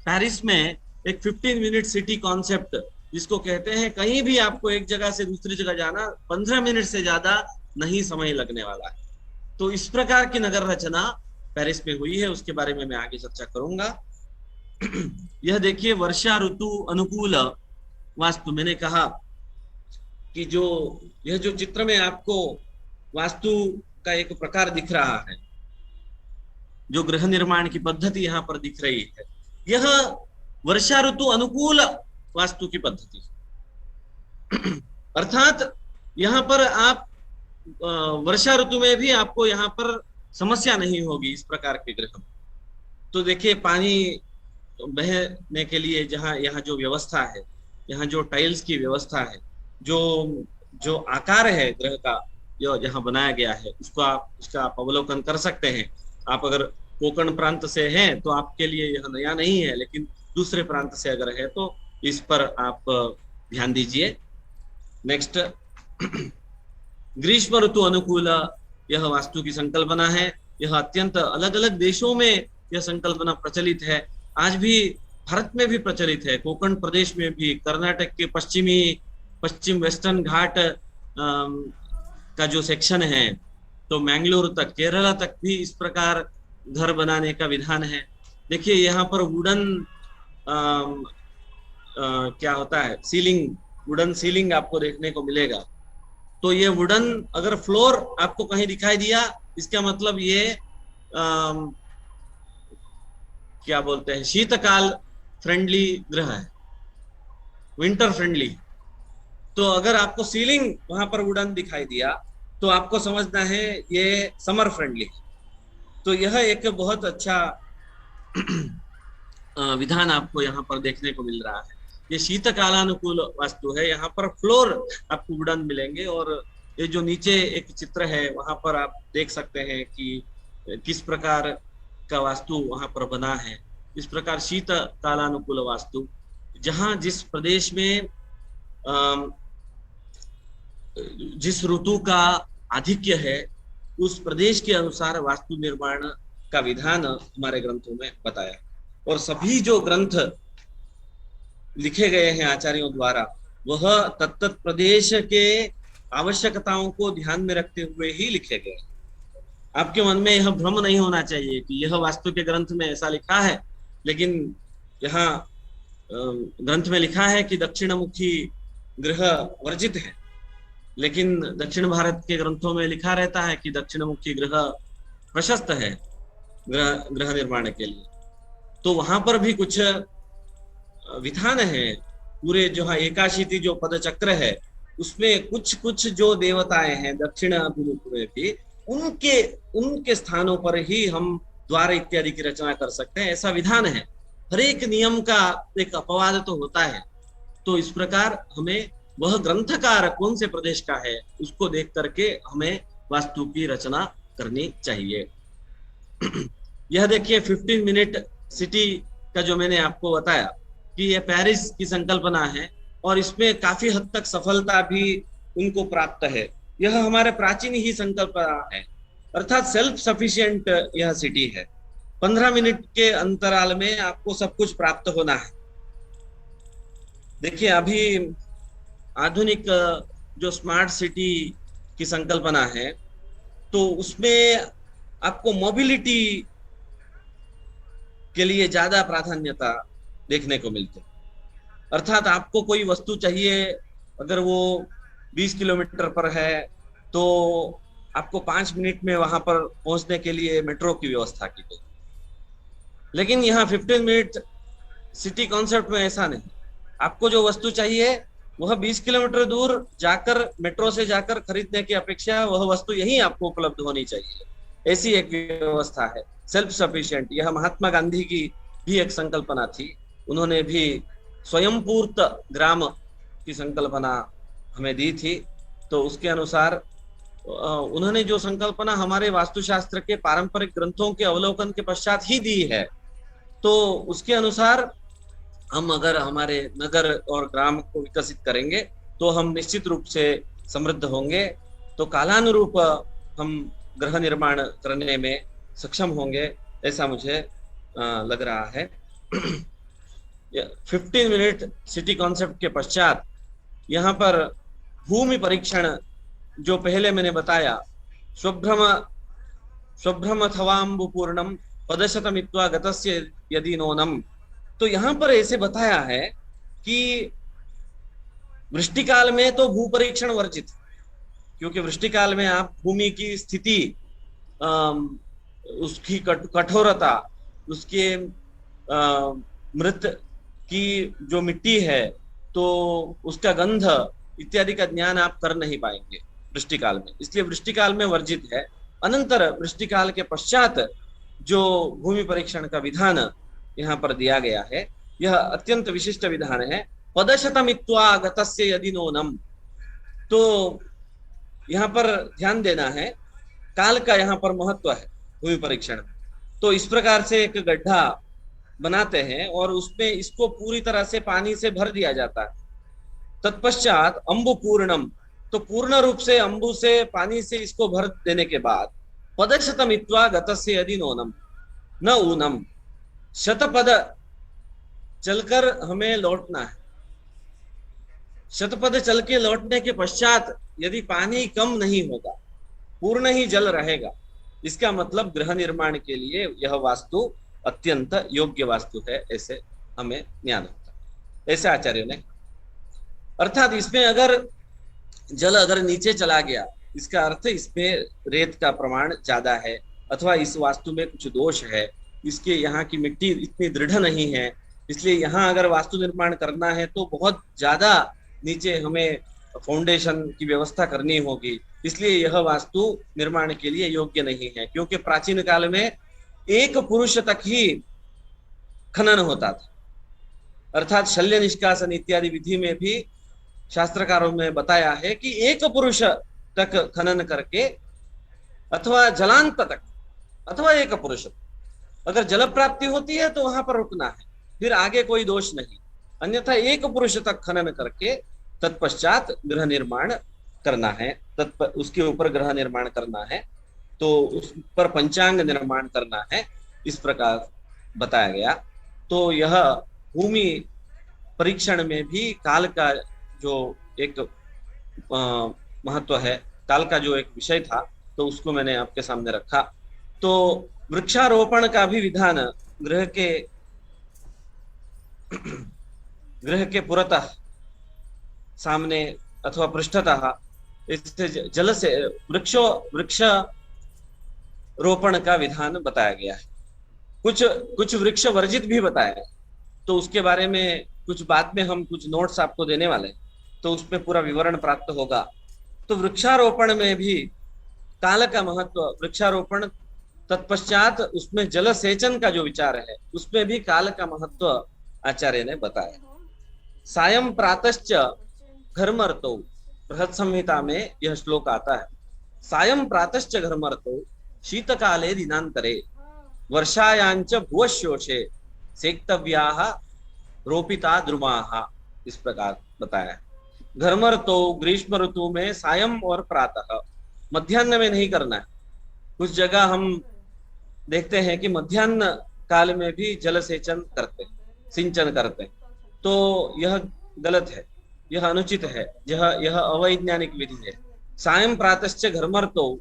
पेरिस में एक 15 मिनट सिटी कॉन्सेप्ट जिसको कहते हैं, कहीं भी आपको एक जगह से दूसरी जगह जाना 15 मिनट से ज्यादा नहीं समय लगने वाला है। तो इस प्रकार की नगर रचना पेरिस में हुई है, उसके बारे में मैं आगे चर्चा करूंगा। यह देखिए वर्षा ऋतु अनुकूल वास्तु। मैंने कहा कि यह जो चित्र में आपको वास्तु का एक प्रकार दिख रहा है, जो गृह निर्माण की पद्धति यहाँ पर दिख रही है, यह वर्षा ऋतु अनुकूल वास्तु की पद्धति। अर्थात यहाँ पर आप वर्षा ऋतु में भी आपको यहाँ पर समस्या नहीं होगी इस प्रकार के गृह में। तो देखिए पानी बहने के लिए जहाँ यहाँ जो व्यवस्था है, यहाँ जो टाइल्स की व्यवस्था है, जो आकार है गृह का जो जहाँ बनाया गया है, उसका आप अवलोकन कर सकते हैं। आप अगर कोंकण प्रांत से हैं तो आपके लिए यह नया नहीं है, लेकिन दूसरे प्रांत से अगर है तो इस पर आप ध्यान दीजिए। नेक्स्ट, ग्रीष्म ऋतु अनुकूल यह वास्तु की संकल्पना है। यह अत्यंत अलग अलग देशों में यह संकल्पना प्रचलित है, आज भी भारत में भी प्रचलित है, कोंकण प्रदेश में भी, कर्नाटक के पश्चिम वेस्टर्न घाट का जो सेक्शन है, तो मैंगलोर तक, केरला तक भी इस प्रकार घर बनाने का विधान है। देखिए यहाँ पर वुडन क्या होता है, वुडन सीलिंग आपको देखने को मिलेगा। तो ये वुडन अगर फ्लोर आपको कहीं दिखाई दिया, इसका मतलब ये क्या बोलते हैं, शीतकाल फ्रेंडली ग्रह है, विंटर फ्रेंडली। तो अगर आपको सीलिंग वहां पर वुडन दिखाई दिया तो आपको समझना है ये समर फ्रेंडली है। तो यह एक बहुत अच्छा विधान आपको यहाँ पर देखने को मिल रहा है। ये शीतकालानुकूल वास्तु है, यहाँ पर फ्लोर आपको वुडन मिलेंगे। और ये जो नीचे एक चित्र है वहां पर आप देख सकते हैं कि किस प्रकार का वास्तु वहां पर बना है। इस प्रकार शीतकालानुकूल वास्तु, जहां जिस प्रदेश में जिस ऋतु का आधिक्य है, उस प्रदेश के अनुसार वास्तु निर्माण का विधान हमारे ग्रंथों में बताया। और सभी जो ग्रंथ लिखे गए हैं आचार्यों द्वारा, वह तत्त प्रदेश के आवश्यकताओं को ध्यान में रखते हुए ही लिखे गए। आपके मन में यह भ्रम नहीं होना चाहिए कि यह वास्तु के ग्रंथ में ऐसा लिखा है, लेकिन यहाँ ग्रंथ में लिखा है कि दक्षिणमुखी गृह वर्जित है, लेकिन दक्षिण भारत के ग्रंथों में लिखा रहता है कि दक्षिणमुखी गृह प्रशस्त है गृह निर्माण के लिए। तो वहां पर भी कुछ विधान है। पूरे जो है एकाशीति जो पदचक्र है, उसमें कुछ जो देवताएं हैं दक्षिण अभिमुख में भी, उनके स्थानों पर ही हम द्वार इत्यादि की रचना कर सकते हैं, ऐसा विधान है। हर एक नियम का एक अपवाद तो होता है। तो इस प्रकार हमें वह ग्रंथकार कौन से प्रदेश का है उसको देख करके हमें वास्तु की रचना करनी चाहिए। यह देखिए 15 मिनट सिटी का जो मैंने आपको बताया कि यह पेरिस की संकल्पना है, और इसमें काफी हद तक सफलता भी उनको प्राप्त है। यह हमारे प्राचीन ही संकल्पना है, अर्थात सेल्फ सफिशिएंट यह सिटी है। 15 मिनट के अंतराल में आपको सब कुछ प्राप्त होना है। देखिए अभी आधुनिक जो स्मार्ट सिटी की संकल्पना है, तो उसमें आपको मोबिलिटी के लिए ज्यादा प्राधान्यता देखने को मिलती है। अर्थात आपको कोई वस्तु चाहिए, अगर वो 20 किलोमीटर पर है तो आपको 5 मिनट में वहां पर पहुंचने के लिए मेट्रो की व्यवस्था की गई। लेकिन यहाँ 15 मिनट सिटी कॉन्सेप्ट में ऐसा नहीं। आपको जो वस्तु चाहिए वह 20 किलोमीटर दूर जाकर मेट्रो से जाकर खरीदने की अपेक्षा वह वस्तु यही आपको उपलब्ध होनी चाहिए, ऐसी एक व्यवस्था है। सेल्फ सफिशिएंट, यह महात्मा गांधी की भी एक संकल्पना थी। उन्होंने भी स्वयंपूर्त ग्राम की संकल्पना हमें दी थी। तो उसके अनुसार उन्होंने जो संकल्पना हमारे वास्तुशास्त्र के पारंपरिक ग्रंथों के अवलोकन के पश्चात ही दी है, तो उसके अनुसार हम अगर हमारे नगर और ग्राम को विकसित करेंगे तो हम निश्चित रूप से समृद्ध होंगे। तो कालानुरूप हम गृह निर्माण करने में सक्षम होंगे, ऐसा मुझे लग रहा है। 15 मिनट सिटी कॉन्सेप्ट के पश्चात यहाँ पर भूमि परीक्षण, जो पहले मैंने बताया, स्वभ्रम अथवाम्बुपूर्णम पदशतमित्वा गतस्य यदि नोनम। तो यहाँ पर ऐसे बताया है कि वृष्टिकाल में तो भू परीक्षण वर्जित, क्योंकि वृष्टिकाल में आप भूमि की स्थिति, उसकी कठोरता, उसके मृत की जो मिट्टी है तो उसका गंध इत्यादि का ज्ञान आप कर नहीं पाएंगे वृष्टिकाल में, इसलिए वृष्टिकाल में वर्जित है। अनंतर वृष्टिकाल के पश्चात जो भूमि परीक्षण का विधान यहाँ पर दिया गया है, यह अत्यंत विशिष्ट विधान है। पदशतमित्वा गतस्य यदि नोनम, तो यहाँ पर ध्यान देना है, काल का यहाँ पर महत्व है भूमि परीक्षण में। तो इस प्रकार से एक गड्ढा बनाते हैं और उसमें इसको पूरी तरह से पानी से भर दिया जाता है। तत्पश्चात अंबु पूर्णम, तो पूर्ण रूप से अंबु से पानी से इसको भर देने के बाद पदशतमित्वा गतस्य यदि नोनम न ऊनम, शतपद चलकर हमें लौटना है। शतपद चल के लौटने के पश्चात यदि पानी कम नहीं होगा, पूर्ण ही जल रहेगा, इसका मतलब गृह निर्माण के लिए यह वास्तु अत्यंत योग्य वास्तु है, ऐसे हमें ज्ञान होता है, ऐसे आचार्यों ने। अर्थात इसमें अगर जल अगर नीचे चला गया, इसका अर्थ इसमें रेत का प्रमाण ज्यादा है, अथवा इस वास्तु में कुछ दोष है, इसके यहाँ की मिट्टी इतनी दृढ़ नहीं है, इसलिए यहाँ अगर वास्तु निर्माण करना है तो बहुत ज्यादा नीचे हमें फाउंडेशन की व्यवस्था करनी होगी, इसलिए यह वास्तु निर्माण के लिए योग्य नहीं है। क्योंकि प्राचीन काल में एक पुरुष तक ही खनन होता था, अर्थात शल्य निष्कासन इत्यादि विधि में भी शास्त्रकारों में बताया है कि एक पुरुष तक खनन करके, अथवा जलांत तक, अथवा एक पुरुष, अगर जल प्राप्ति होती है तो वहां पर रुकना है, फिर आगे कोई दोष नहीं, अन्यथा एक पुरुष तक खनन करके तत्पश्चात गृह निर्माण करना है, उसके ऊपर गृह निर्माण करना है, तो उस पर पंचांग निर्माण करना है, इस प्रकार बताया गया। तो यह भूमि परीक्षण में भी काल का जो एक महत्व है, काल का जो एक विषय था, तो उसको मैंने आपके सामने रखा। तो वृक्षारोपण का भी विधान गृह के पुरतः, सामने अथवा पृष्ठतः, इससे जल से वृक्ष रोपण का विधान बताया गया है। कुछ वृक्ष वर्जित भी बताया है, तो उसके बारे में कुछ बाद में हम कुछ नोट्स आपको देने वाले हैं, तो उसमें पूरा विवरण प्राप्त होगा। तो वृक्षारोपण में भी काल का महत्व, वृक्षारोपण तत्पश्चात उसमें जल सेचन का जो विचार है, उसमें भी काल का महत्व आचार्य ने बताया। सायं प्रातश्च घर्मर्तौ, बृहत् संहिता में यह श्लोक आता है। सायं प्रातश्च घर्मर्तौ शीतकाले दिनांतरे वर्षायांच भुवशोषे सेक्तव्याः रोपिता द्रुमाः, इस प्रकार बताया है। घर्मर्तौ, ग्रीष्म ऋतु में सायं और प्रातः, मध्याह्न में नहीं करना है। कुछ जगह हम देखते हैं कि मध्याह्न काल में भी जल सेचन करते, सिंचन करते, तो यह गलत है, यह अनुचित है, यह अवैज्ञानिक विधि है। सायं प्रातश्च घर्मर्तौ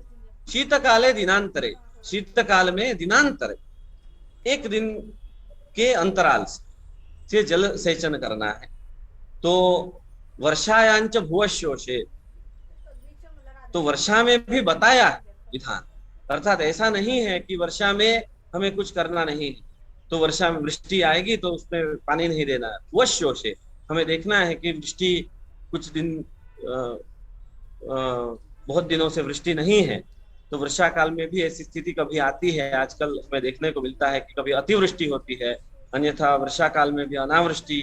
शीतकाले दिनांतरे, शीतकाल में दिनांतरे, एक दिन के अंतराल से जल सेचन करना है। तो वर्षायांच भुवशोषे, तो वर्षा में भी बताया विधान, अर्थात ऐसा नहीं है कि वर्षा में हमें कुछ करना नहीं है, तो वर्षा में वृष्टि आएगी तो उसमें पानी नहीं देना है। भुवशोषे, हमें देखना है कि वृष्टि कुछ दिन बहुत दिनों से वृष्टि नहीं है, तो वर्षा काल में भी ऐसी स्थिति कभी आती है। आजकल हमें देखने को मिलता है कि कभी अतिवृष्टि होती है, अन्यथा वर्षा काल में भी अनावृष्टि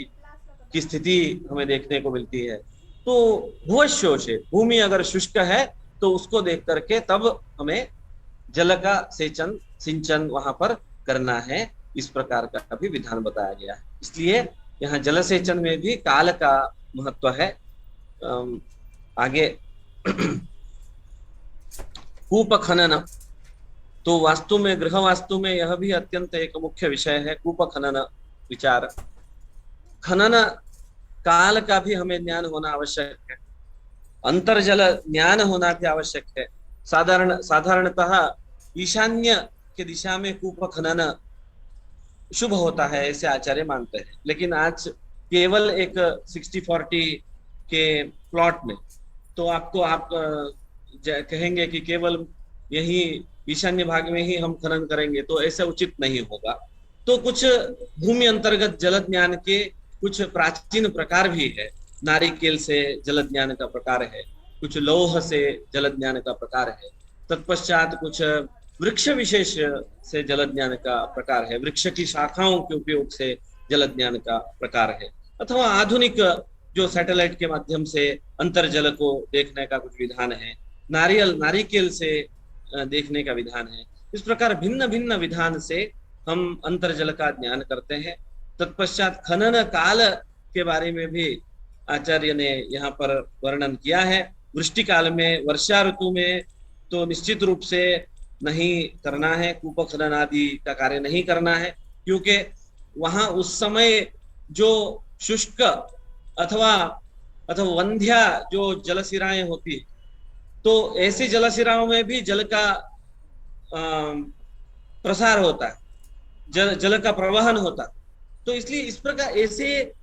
की स्थिति हमें देखने को मिलती है। तो भूवशोष है, भूमि अगर शुष्क है तो उसको देख करके तब हमें जल का सेचन सिंचन वहां पर करना है। इस प्रकार का भी विधान बताया गया है। इसलिए यहाँ जल सेचन में भी काल का महत्व है। आगे कूप खनन, तो वास्तु में, गृह वास्तु में यह भी अत्यंत एक मुख्य विषय है, कूप खनन विचार। खनन काल का भी हमें ज्ञान होना आवश्यक है, अंतर्जल ज्ञान होना भी आवश्यक है। साधारणतः ईशान्य के दिशा में कूप खनन शुभ होता है, ऐसे आचार्य मानते हैं। लेकिन आज केवल एक 60-40 के प्लॉट में तो आपको आप कहेंगे कि केवल यही ईशान्य भाग में ही हम खनन करेंगे, तो ऐसा उचित नहीं होगा। तो कुछ भूमि अंतर्गत जल ज्ञान के कुछ प्राचीन प्रकार भी है। नारिकेल से जल ज्ञान का प्रकार है, कुछ लौह से जल ज्ञान का प्रकार है, तत्पश्चात कुछ वृक्ष विशेष से जल ज्ञान का प्रकार है, वृक्ष की शाखाओं के उपयोग से जल ज्ञान का प्रकार है, अथवा आधुनिक जो सैटेलाइट के माध्यम से अंतर्जल को देखने का कुछ विधान है, नारिकेल से देखने का विधान है। इस प्रकार भिन्न भिन्न विधान से हम अंतर्जल का ज्ञान करते हैं। तत्पश्चात खनन काल के बारे में भी आचार्य ने यहाँ पर वर्णन किया है। वृष्टि काल में, वर्षा ऋतु में तो निश्चित रूप से नहीं करना है, कूप खनन आदि का कार्य नहीं करना है, क्योंकि वहां उस समय जो शुष्क अथवा वंध्या जो जलशिराएं होती, तो ऐसी जलशिराओं में भी जल का प्रसार होता है, जल का प्रवहन होता। तो इसलिए इस प्रकार ऐसे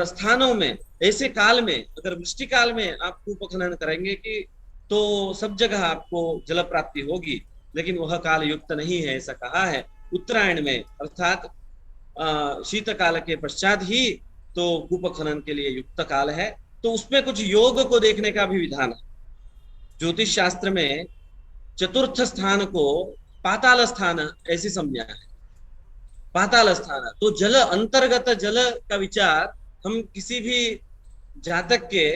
स्थानों में, ऐसे काल में, अगर वृष्टि काल में आप कूप खनन करेंगे कि तो सब जगह आपको जल प्राप्ति होगी, लेकिन वह काल युक्त नहीं है, ऐसा कहा है। उत्तरायण में अर्थात शीतकाल के पश्चात ही तो कूप खनन के लिए युक्त काल है। तो उसमें कुछ योग को देखने का भी विधान है। ज्योतिष शास्त्र में चतुर्थ स्थान को पाताल स्थान ऐसी संज्ञा है। पाताल स्थान तो जल, अंतर्गत जल का विचार हम किसी भी जातक के,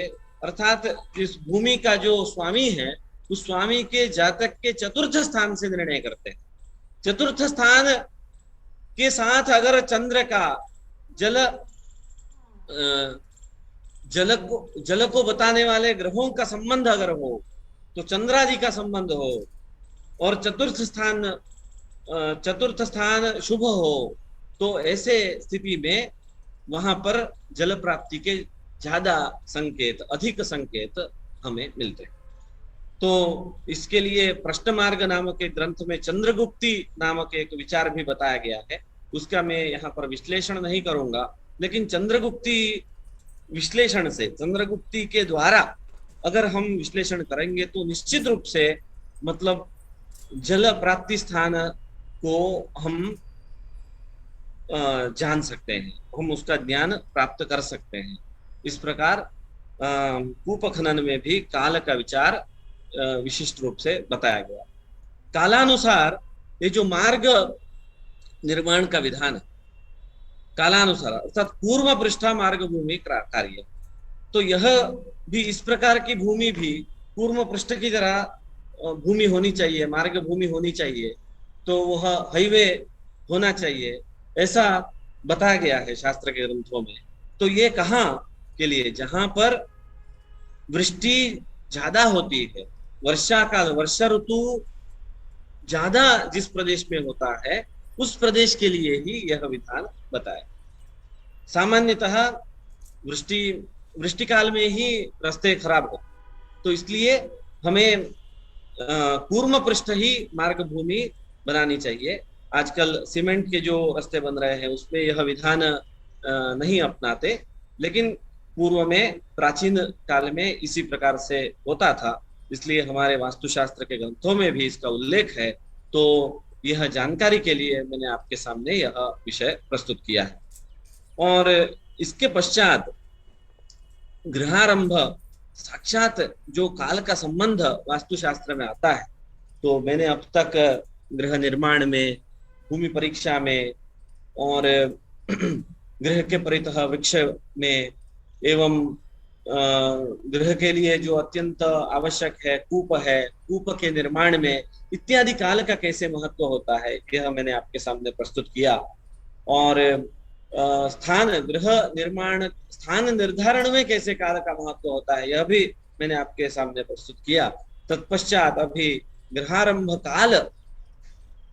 अर्थात इस भूमि का जो स्वामी है उस स्वामी के जातक के चतुर्थ स्थान से निर्णय करते हैं। चतुर्थ स्थान के साथ अगर चंद्र का जल को बताने वाले ग्रहों का संबंध अगर हो, तो चंद्रादि का संबंध हो, और चतुर्थ स्थान शुभ हो, तो ऐसे स्थिति में वहां पर जल प्राप्ति के ज्यादा संकेत, अधिक संकेत हमें मिलते हैं। तो इसके लिए प्रश्न मार्ग नामक एक ग्रंथ में चंद्रगुप्ती नामक एक विचार भी बताया गया है। उसका मैं यहाँ पर विश्लेषण नहीं करूंगा, लेकिन चंद्रगुप्ती विश्लेषण से, चंद्रगुप्ती के द्वारा अगर हम विश्लेषण करेंगे तो निश्चित रूप से मतलब जल प्राप्ति स्थान को हम जान सकते हैं, हम उसका ज्ञान प्राप्त कर सकते हैं। इस प्रकार कूप खनन में भी काल का विचार विशिष्ट रूप से बताया गया। कालानुसार ये जो मार्ग निर्माण का विधान है, कालानुसार अर्थात पूर्व पृष्ठा मार्ग भूमि कार्य, तो यह भी इस प्रकार की भूमि भी पूर्व पृष्ठ की तरह भूमि होनी चाहिए, मार्ग भूमि होनी चाहिए, तो वह हाईवे होना चाहिए, ऐसा बताया गया है शास्त्र के ग्रंथों में। तो ये कहाँ के लिए? जहां पर वृष्टि ज्यादा होती है, वर्षा काल, वर्षा ऋतु ज्यादा जिस प्रदेश में होता है उस प्रदेश के लिए ही यह विधान बताया। सामान्यतः वृष्टि काल में ही रास्ते खराब हो, तो इसलिए हमें पूर्व पृष्ठ ही मार्ग भूमि बनानी चाहिए। आजकल सीमेंट के जो रास्ते बन रहे हैं उसमें यह विधान नहीं अपनाते, लेकिन पूर्व में प्राचीन काल में इसी प्रकार से होता था, इसलिए हमारे वास्तुशास्त्र के ग्रंथों में भी इसका उल्लेख है। तो यह जानकारी के लिए मैंने आपके सामने यह विषय प्रस्तुत किया है। और इसके पश्चात गृहारंभ साक्षात जो काल का संबंध वास्तुशास्त्र में आता है, तो मैंने अब तक गृह निर्माण में, भूमि परीक्षा में और गृह के परितः वृक्ष में एवं गृह के लिए जो अत्यंत आवश्यक है कूप के निर्माण में इत्यादि काल का कैसे महत्व होता है, यह मैंने आपके सामने प्रस्तुत किया। और गृह निर्माण स्थान निर्धारण में कैसे काल का महत्व होता है, यह भी मैंने आपके सामने प्रस्तुत किया। तत्पश्चात अभी गृहारंभ काल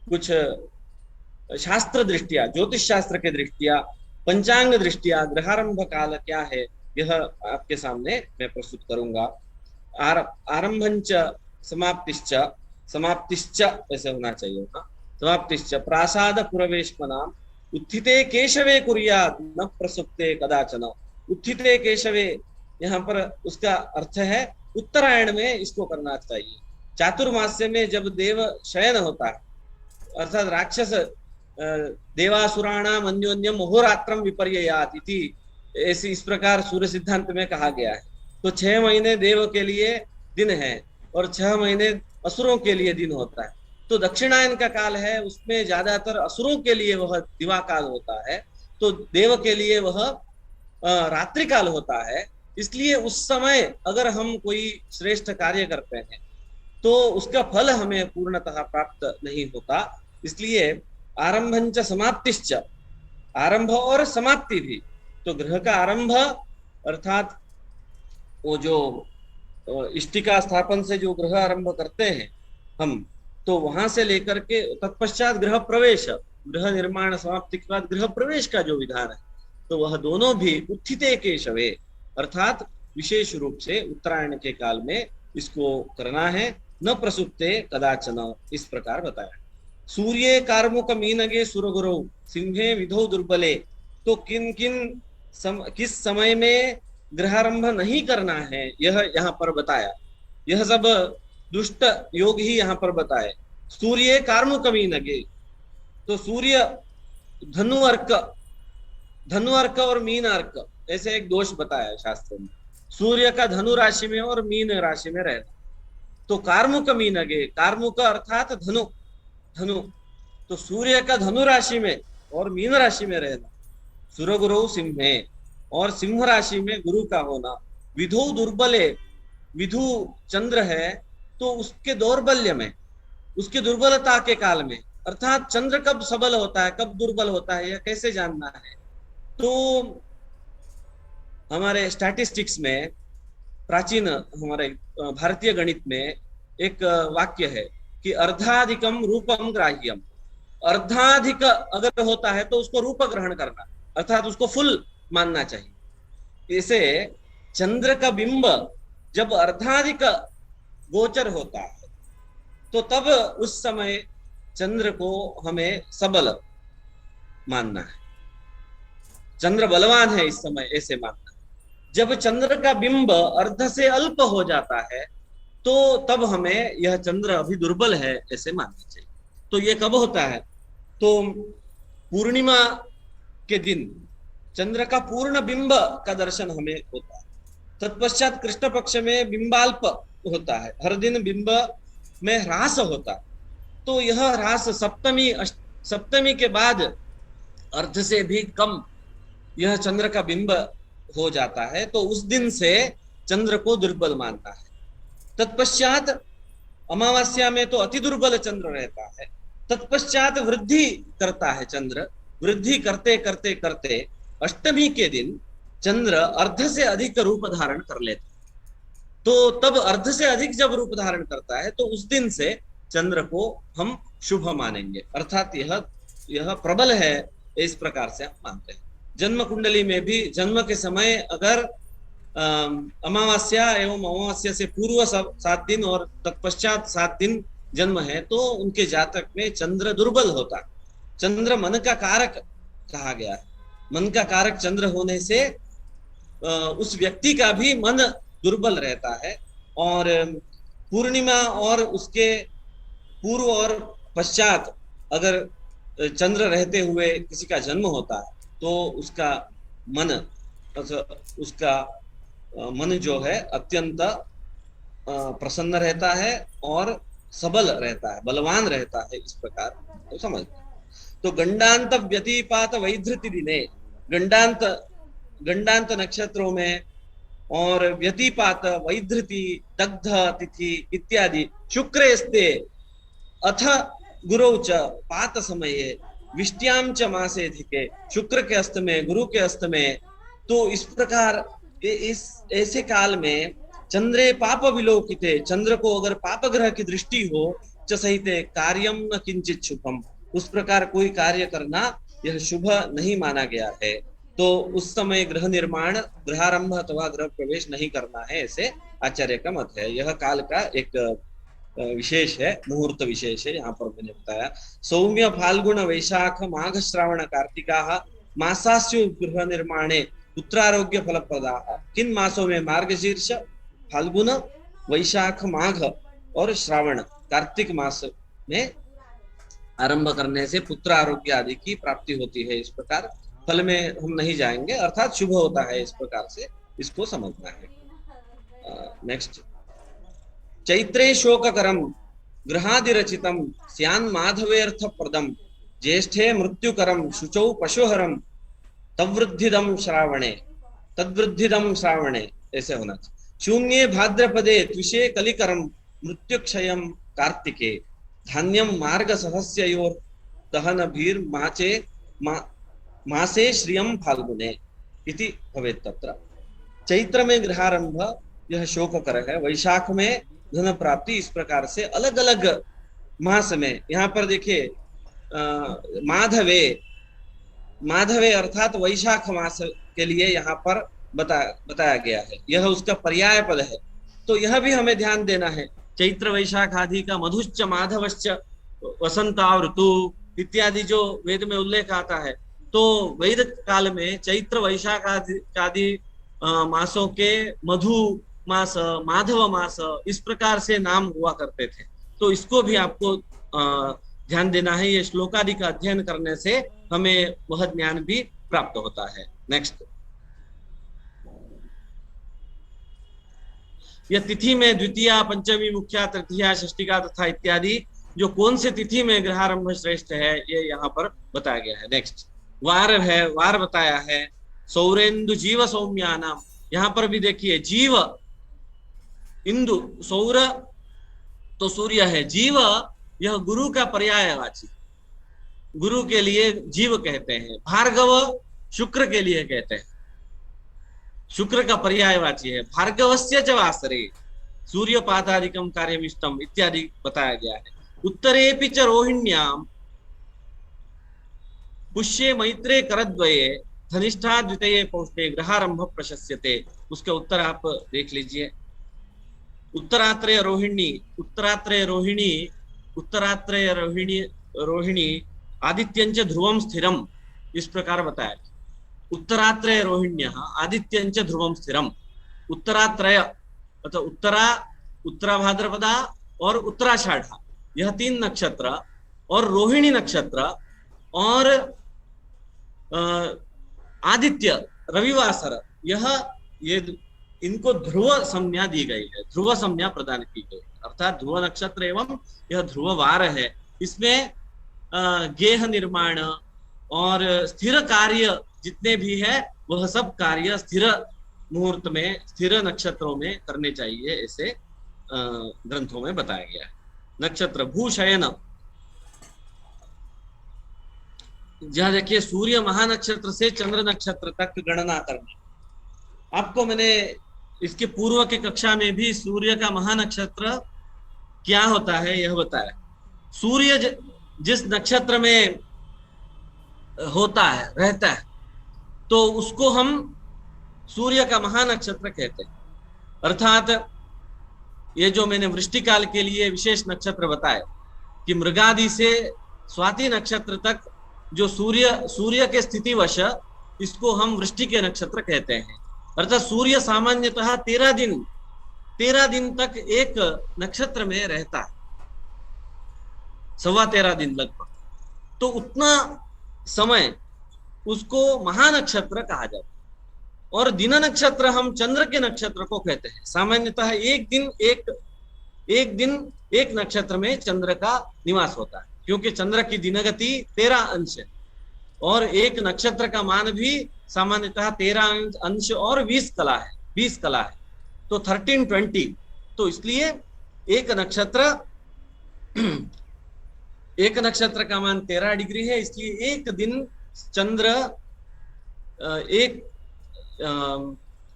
कुछ शास्त्र दृष्टिया, ज्योतिष शास्त्र के दृष्टिया, पंचांग दृष्टिया गृहारंभ काल क्या है, यह आपके सामने मैं प्रस्तुत करूंगा। आरंभंच समाप्तिश्च, समाप्तिश्च ऐसे होना चाहिए ना, समाप्तिश्च प्रासाद पुरवेशमनाम उत्थिते केशवे कुर्यात् न प्रसुप्ते कदाचन। उत्थिते केशवे, यहाँ पर उसका अर्थ है उत्तरायण में इसको करना चाहिए। चातुर्मास्य में जब देव शयन होता है, अर्थात राक्षस देवासुराणाम अन्योन्यम अहोरात्रम विपर्ययात् इति, ऐसी इस प्रकार सूर्य सिद्धांत में कहा गया है। तो 6 महीने देव के लिए दिन है और 6 महीने असुरों के लिए दिन होता है। तो दक्षिणायन का काल है, उसमें ज्यादातर असुरों के लिए वह दिवा काल होता है, तो देव के लिए वह रात्रि काल होता है। इसलिए उस समय अगर हम कोई श्रेष्ठ कार्य करते हैं तो उसका फल हमें पूर्णतः प्राप्त नहीं होता। इसलिए आरंभंच समाप्तिश्च, आरंभ और समाप्ति भी, तो गृह का आरंभ अर्थात वो जो इष्टिका स्थापन से जो गृह आरंभ करते हैं हम, तो वहां से लेकर के तत्पश्चात गृह प्रवेश, गृह निर्माण समाप्ति के बाद गृह प्रवेश का जो विधान है, तो वह दोनों भी उत्थिते केशवे अर्थात विशेष रूप से उत्तरायण के काल में इसको करना है। न प्रसुप्ते कदाचन, इस प्रकार बताया। सूर्ये कार्मुक मीनगे सुरगुरौ सिंहे विधौ दुर्बले, तो किन किन किस समय में गृहारंभ नहीं करना है यह यहाँ पर बताया। यह सब दुष्ट योग ही यहाँ पर बताए। सूर्य कार्मुक मीनगे, तो सूर्य धनु अर्क और मीन अर्क ऐसे एक दोष बताया शास्त्र में। सूर्य का धनु राशि में और मीन राशि में रहना, तो कार्मुक मीनगे, कार्मुक अर्थात धनु, तो सूर्य का धनु राशि में और मीन राशि में रहना। सुरगुरु सिंहे, और सिंह राशि में गुरु का होना। विधु दुर्बले, विधु चंद्र है तो उसके दौर्बल्य में, उसकी दुर्बलता के काल में, अर्थात चंद्र कब सबल होता है कब दुर्बल होता है यह कैसे जानना है। तो हमारे स्टैटिस्टिक्स में, प्राचीन हमारे भारतीय गणित में एक वाक्य है कि अर्धाधिकम रूपम ग्राह्यम, अर्धाधिक अगर होता है तो उसको रूप ग्रहण करना, अर्थात उसको फुल मानना चाहिए। इसे चंद्र का बिंब जब अर्धाधिक गोचर होता है तो तब उस समय चंद्र को हमें सबल मानना है, चंद्र बलवान है इस समय ऐसे मानना है। जब चंद्र का बिंब अर्ध से अल्प हो जाता है तो तब हमें यह चंद्र अभी दुर्बल है ऐसे मानना चाहिए। तो ये कब होता है, तो पूर्णिमा के दिन चंद्र का पूर्ण बिंब का दर्शन हमें होता है। तत्पश्चात कृष्ण पक्ष में बिंबाल्प होता है, हर दिन बिंब में ह्रास होता है। तो यह ह्रास सप्तमी के बाद अर्ध से भी कम यह चंद्र का बिंब हो जाता है, तो उस दिन से चंद्र को दुर्बल मानता है। तत्पश्चात अमावस्या में तो अति दुर्बल चंद्र रहता है। तत्पश्चात वृद्धि करता है चंद्र, वृद्धि करते करते करते अष्टमी के दिन चंद्र अर्ध से अधिक रूप धारण कर लेता है। तो तब अर्ध से अधिक जब रूप धारण करता है तो उस दिन से चंद्र को हम शुभ मानेंगे, अर्थात यह प्रबल है, इस प्रकार से हम मानते हैं। जन्म कुंडली में भी जन्म के समय अगर अमावस्या एवं अमावस्या से पूर्व 7 दिन और तत्पश्चात 7 दिन जन्म है तो उनके जातक में चंद्र दुर्बल होता है। चंद्र मन का कारक कहा गया है, मन का कारक चंद्र होने से उस व्यक्ति का भी मन दुर्बल रहता है। और पूर्णिमा और उसके पूर्व और पश्चात अगर चंद्र रहते हुए किसी का जन्म होता है तो उसका मन, उसका मन जो है अत्यंत प्रसन्न रहता है और सबल रहता है, बलवान रहता है, इस प्रकार तो समझ। तो गंडांत व्यतिपात वैधृति दिने, गंडांत गंडांत नक्षत्रों में और व्यतिपात वैधृति दग्ध तिथि इत्यादि शुक्रेस्ते अथ गुरौ च पात समये विष्ट्याम च मासेधिके, शुक्र के अस्त में, गुरु के अस्त में, तो इस प्रकार इस ऐसे काल में चंद्रे पाप विलोकिते, चंद्र को अगर पाप ग्रह की दृष्टि हो, च सहिते कार्यम न किंचित शुभम, उस प्रकार कोई कार्य करना यह शुभ नहीं माना गया है। तो उस समय गृह निर्माण, गृहारंभ अथवा गृह प्रवेश नहीं करना है, ऐसे आचार्य का मत है। यह काल का एक विशेष है, मुहूर्त विशेष है, यहाँ पर मैंने बताया। सौम्य फाल्गुन वैशाख माघ श्रावण कार्तिका मासास्यु गृह निर्माणे पुत्रारोग्य फलप्रदा। किन मासों में? मार्गशीर्ष, फाल्गुन, वैशाख, माघ और श्रावण, कार्तिक मास में आरंभ करने से पुत्र आरोग्य आदि की प्राप्ति होती है। इस प्रकार फल में हम नहीं जाएंगे, अर्थात शुभ होता है, इस प्रकार से इसको समझना है। नेक्स्ट, चैत्रे शोककरम गृहादिरचितम स्यान् माधवेर्थ प्रदम ज्येष्ठे मृत्युकरम शुचौ पशुहरम तवृद्धिदम श्रावणे, ऐसे होना चाहिए। शून्ये भाद्रपदे त्विषे कलिकरम मृत्युक्षयम कार्तिके धान्यम मार्ग सहस्योर दहन भीर मासे श्रियम फाल्गुने इति भवेत्। तत्र चैत्र में गृहारंभ यह शोककर है, वैशाख में धन प्राप्ति, इस प्रकार से अलग अलग मास में। यहाँ पर देखिए माधवे अर्थात वैशाख मास के लिए यहाँ पर बताया गया है, यह उसका पर्याय पद है। तो यह भी हमें ध्यान देना है। चैत्र वैशाख आदि का मधुश्च माधवश्च वसंता ऋतु इत्यादि जो वेद में उल्लेख आता है, तो वेद काल में चैत्र वैशाख आदि मासों के मधु मास, माधव मास, इस प्रकार से नाम हुआ करते थे। तो इसको भी आपको ध्यान देना है। ये श्लोकादि का अध्ययन करने से हमें वह ज्ञान भी प्राप्त होता है। नेक्स्ट, यह तिथि में द्वितीया, पंचमी, मुख्या, तृतीया, षष्टिका तथा इत्यादि जो कौन से तिथि में ग्रहारंभ श्रेष्ठ है, ये यहाँ पर बताया गया है। नेक्स्ट, वार है, वार बताया है। सौरेन्दु जीव सौम्यानाम, यहाँ पर भी देखिए जीव, इंदु, सौर तो सूर्य है, जीव यह गुरु का पर्यायवाची, गुरु के लिए जीव कहते हैं। भार्गव शुक्र के लिए कहते हैं, शुक्र का पर्यायवाची है। भार्गवस्य च वासरे सूर्यपातादिकम कार्यमिष्टम इत्यादि बताया गया है। उत्तरेपि च रोहिण्याम पुष्ये मैत्रे करद्वये धनिष्ठा द्वितीये पौष्टे ग्रहारंभ प्रशस्यते। उसके उत्तर आप देख लीजिए। उत्तरात्रेय रोहिणी आदित्यंच ध्रुवम स्थिरम, इस प्रकार बताया। उत्तरात्रेय रोहिण्यः आदित्यंच ध्रुवम स्थिरम। उत्तरात्रय अर्थात उत्तरा भाद्रपदा और उत्तराषाढ़ा, यह तीन नक्षत्र, और रोहिणी नक्षत्र और आदित्य रविवासर, ये इनको ध्रुव संज्ञा दी गई है, ध्रुव संज्ञा प्रदान की गई, अर्थात ध्रुव नक्षत्र एवं यह ध्रुव वार है। इसमें गेह निर्माण और स्थिर कार्य जितने भी है, वह सब कार्य स्थिर मुहूर्त में, स्थिर नक्षत्रों में करने चाहिए, ऐसे ग्रंथों में बताया गया है। नक्षत्र भूशयन, जहां देखिए सूर्य महानक्षत्र से चंद्र नक्षत्र तक गणना करना। आपको मैंने इसके पूर्व की कक्षा में भी सूर्य का महानक्षत्र क्या होता है यह बताया। सूर्य जिस नक्षत्र में होता है, रहता है, तो उसको हम सूर्य का महानक्षत्र कहते हैं। अर्थात ये जो मैंने वृष्टिकाल के लिए विशेष नक्षत्र बताए कि मृगादि से स्वाति नक्षत्र तक जो सूर्य के स्थितिवश, इसको हम वृष्टि के नक्षत्र कहते हैं। अर्थात सूर्य सामान्यतः 13 दिन तक एक नक्षत्र में रहता है, 13.25 दिन लगभग। तो उतना समय उसको महानक्षत्र कहा जाता है। और दिन नक्षत्र हम चंद्र के नक्षत्र को कहते हैं। सामान्यतः एक दिन एक नक्षत्र में चंद्र का निवास होता है, क्योंकि चंद्र की दिनगति 13 अंश है और एक नक्षत्र का मान भी सामान्यतः 13 अंश और 20 कला है, 20 कला है, तो 1320। तो इसलिए एक नक्षत्र का मान 13 डिग्री है, इसलिए एक दिन चंद्र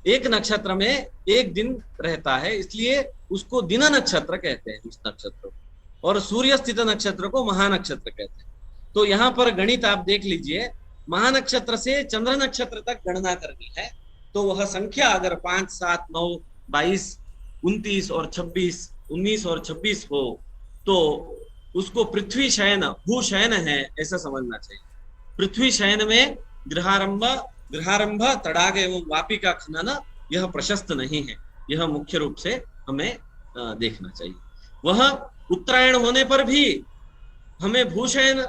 एक नक्षत्र में एक दिन रहता है, इसलिए उसको दिन नक्षत्र कहते हैं उस नक्षत्र को। और सूर्य स्थित नक्षत्र को महानक्षत्र कहते हैं। तो यहाँ पर गणित आप देख लीजिए, महानक्षत्र से चंद्र नक्षत्र तक गणना करनी है, तो वह संख्या अगर 5, 7, 9, 22, 29 और 26, 19 और 26 हो तो उसको पृथ्वी शयन, भूशयन है ऐसा समझना चाहिए। पृथ्वी शयन में गृहारंभ, तड़ाग एवं वापी का खनन यह प्रशस्त नहीं है, यह मुख्य रूप से हमें देखना चाहिए। वह उत्तरायण होने पर भी हमें भूशयन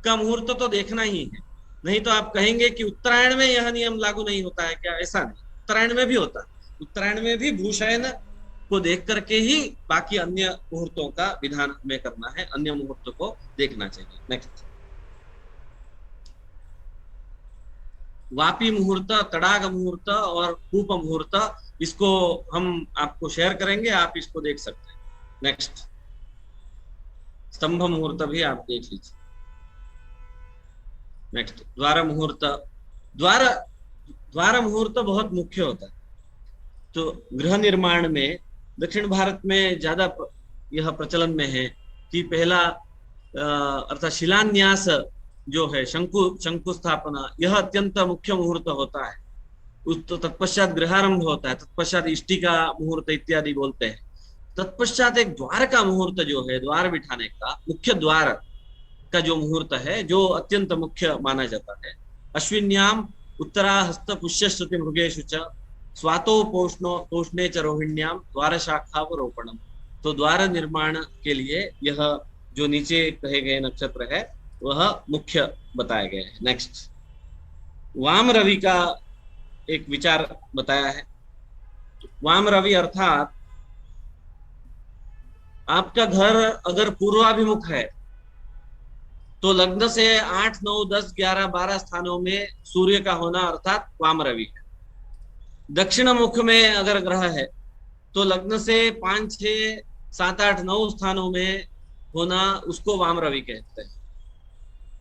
का मुहूर्त तो देखना ही है, नहीं तो आप कहेंगे कि उत्तरायण में यह नियम लागू नहीं होता है क्या? ऐसा नहीं, उत्तरायण में भी होता है। उत्तरायण में भी भूशयन को देख करके ही बाकी अन्य मुहूर्तों का विधान हमें करना है, अन्य मुहूर्तों को देखना चाहिए। नेक्स्ट, वापी मुहूर्त, तड़ाग मुहूर्त और कूप मुहूर्त, इसको हम आपको शेयर करेंगे, आप इसको देख सकते हैं। नेक्स्ट, स्तंभ मुहूर्त भी आप देख लीजिए। नेक्स्ट, द्वार मुहूर्त। द्वार मुहूर्त बहुत मुख्य होता है। तो गृह निर्माण में दक्षिण भारत में ज्यादा यह प्रचलन में है कि पहला अर्थात शिलान्यास जो है, शंकु स्थापना, यह अत्यंत मुख्य मुहूर्त होता है। उस तो तत्पश्चात गृहारंभ होता है, तत्पश्चात इष्टिका मुहूर्त इत्यादि बोलते हैं। तत्पश्चात एक द्वार का मुहूर्त जो है, द्वार बिठाने का, मुख्य द्वार का जो मुहूर्त है, जो अत्यंत मुख्य माना जाता है। अश्विन्याम उत्तरा हस्त पुष्य श्रुति मृगेशु च स्वातो पोष्णे च रोहिण्याम द्वार शाखावरोपणम। तो द्वार निर्माण के लिए यह जो नीचे कहे गए नक्षत्र है वह मुख्य बताए गए हैं। नेक्स्ट, वाम रवि का एक विचार बताया है। वाम रवि अर्थात आपका घर अगर पूर्वाभिमुख है तो लग्न से 8, 9, 10, 11, 12 स्थानों में सूर्य का होना अर्थात वाम रवि है। दक्षिण मुख में अगर ग्रह है तो लग्न से 5, 6, 7, 8, 9 स्थानों में होना उसको वाम रवि कहते हैं।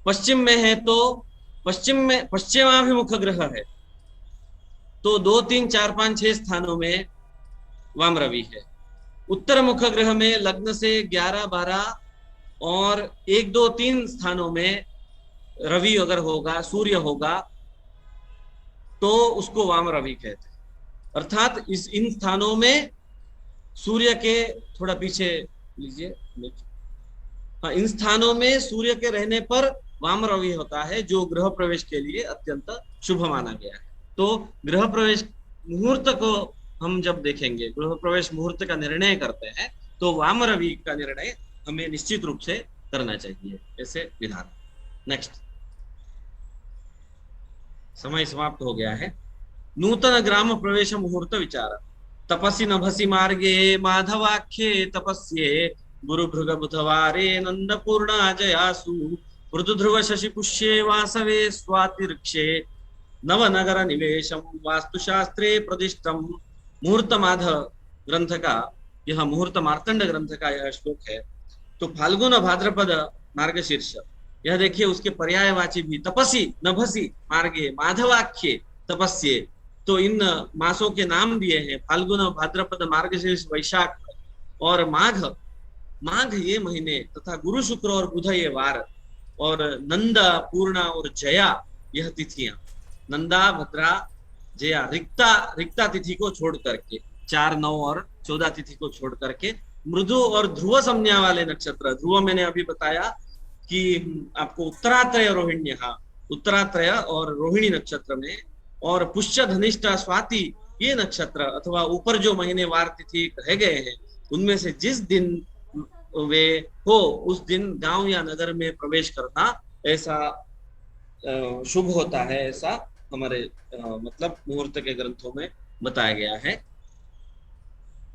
पश्चिम में है तो पश्चिमाभिमुख ग्रह है तो 2, 3, 4, 5, 6 स्थानों में वाम रवि है। उत्तर मुख ग्रह में लग्न से 11, 12 और 1, 2, 3 स्थानों में रवि अगर होगा, सूर्य होगा, तो उसको वाम रवि कहते हैं। अर्थात इन स्थानों में सूर्य के, थोड़ा पीछे लीजिए, इन स्थानों में सूर्य के रहने पर वाम रवि होता है, जो गृह प्रवेश के लिए अत्यंत शुभ माना गया है। तो गृह प्रवेश मुहूर्त को हम जब देखेंगे, गृह प्रवेश मुहूर्त का निर्णय करते हैं, तो वाम रवि का निर्णय हमें निश्चित रूप से करना चाहिए, ऐसे विधान। नेक्स्ट, समय समाप्त हो गया है। नूतन ग्राम प्रवेश मुहूर्त विचार। तपसी नभसी मार्गे माधवाख्ये तपस्ये गुरुभृग बुधवारे नंदपूर्णा जयासु मृदुध्रुव शशिपुष्ये वासवे स्वातिर्क्षे नवनगर निवेशम वास्तुशास्त्रे प्रतिष्ठम। मुहूर्त माध ग्रंथ का यह, मुहूर्त मार्तंड ग्रंथ का यह श्लोक है। तो फाल्गुन भाद्रपद मार्गशीर्ष, यह देखिए उसके पर्यायवाची भी, तपसी नभसी मार्गे माधवाख्ये तपस्ये, तो इन मासों के नाम दिए हैं, फाल्गुन भाद्रपद मार्गशीर्ष वैशाख और माघ ये महीने, तथा गुरु शुक्र और बुध ये वार, और नंदा पूर्णा और जया यह तिथियां, नंदा भद्रा जया, रिक्ता तिथि को छोड़ करके, 4, 9 और 14 तिथि को छोड़ करके, मृदु और ध्रुव संज्ञा वाले नक्षत्र, ध्रुव मैंने अभी बताया कि आपको उत्तरात्रय रोहिणी, उत्तरात्रय और रोहिणी नक्षत्र में, और पुष्य धनिष्ठा स्वाति ये नक्षत्र अथवा ऊपर जो महीने वार तिथि रह गए हैं उनमें से जिस दिन वे हो उस दिन गांव या नगर में प्रवेश करना ऐसा शुभ होता है, ऐसा हमारे मतलब मुहूर्त के ग्रंथों में बताया गया है।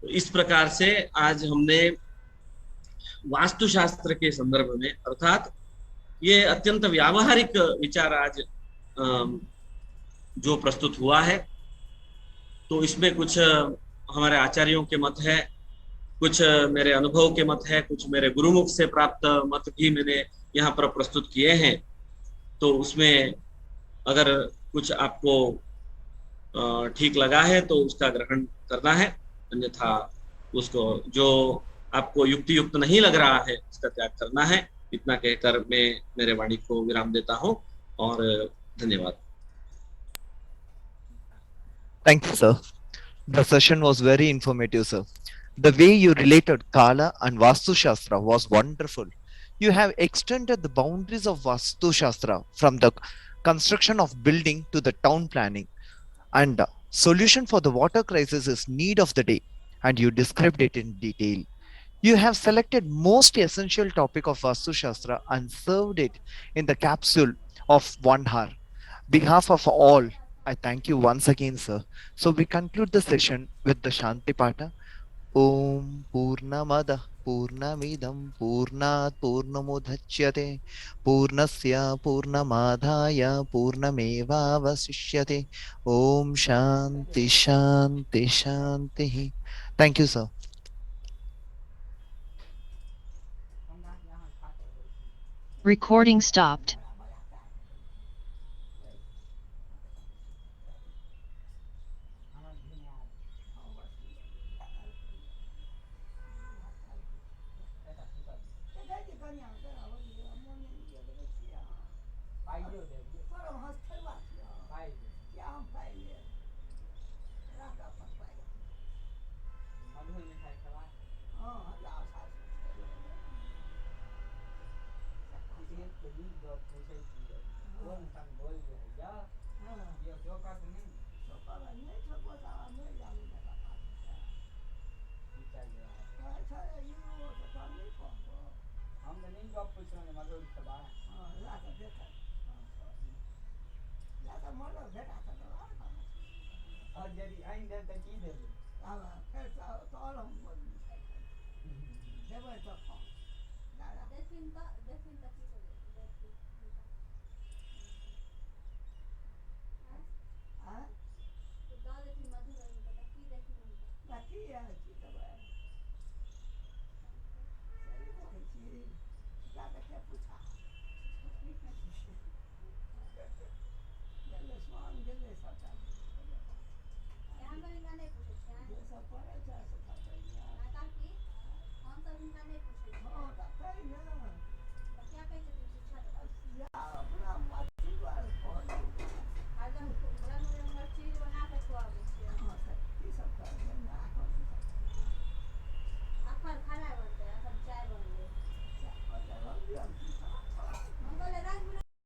तो इस प्रकार से आज हमने वास्तुशास्त्र के संदर्भ में, अर्थात ये अत्यंत व्यावहारिक विचार आज जो प्रस्तुत हुआ है, तो इसमें कुछ हमारे आचार्यों के मत है, कुछ मेरे अनुभव के मत है, कुछ मेरे गुरुमुख से प्राप्त मत भी मैंने यहाँ पर प्रस्तुत किए हैं। तो उसमें अगर कुछ आपको ठीक लगा है तो उसका ग्रहण करना है, अन्यथा उसको जो आपको युक्ति युक्त नहीं लग रहा है उसका त्याग करना है। इतना कहकर मैं मेरे वाणी को विराम देता हूँ और धन्यवाद। Thank you, sir. The session was very informative, sir. The way you related Kala and Vastu Shastra was wonderful. You have extended the boundaries of Vastu Shastra from the construction of building to the town planning, and the solution for the water crisis is need of the day, and you described it in detail. You have selected most essential topic of Vastu Shastra and served it in the capsule of 1 hour. Behalf of all, I thank you once again, sir. So we conclude the session with the Shanti Pata. Om Purnamada Purnamidam Purnat Purnamudachyate Purnasya Purnamadhaya Purnameva Vasishyate. Om Shanti Shanti Shanti. Thank you, sir. Recording stopped.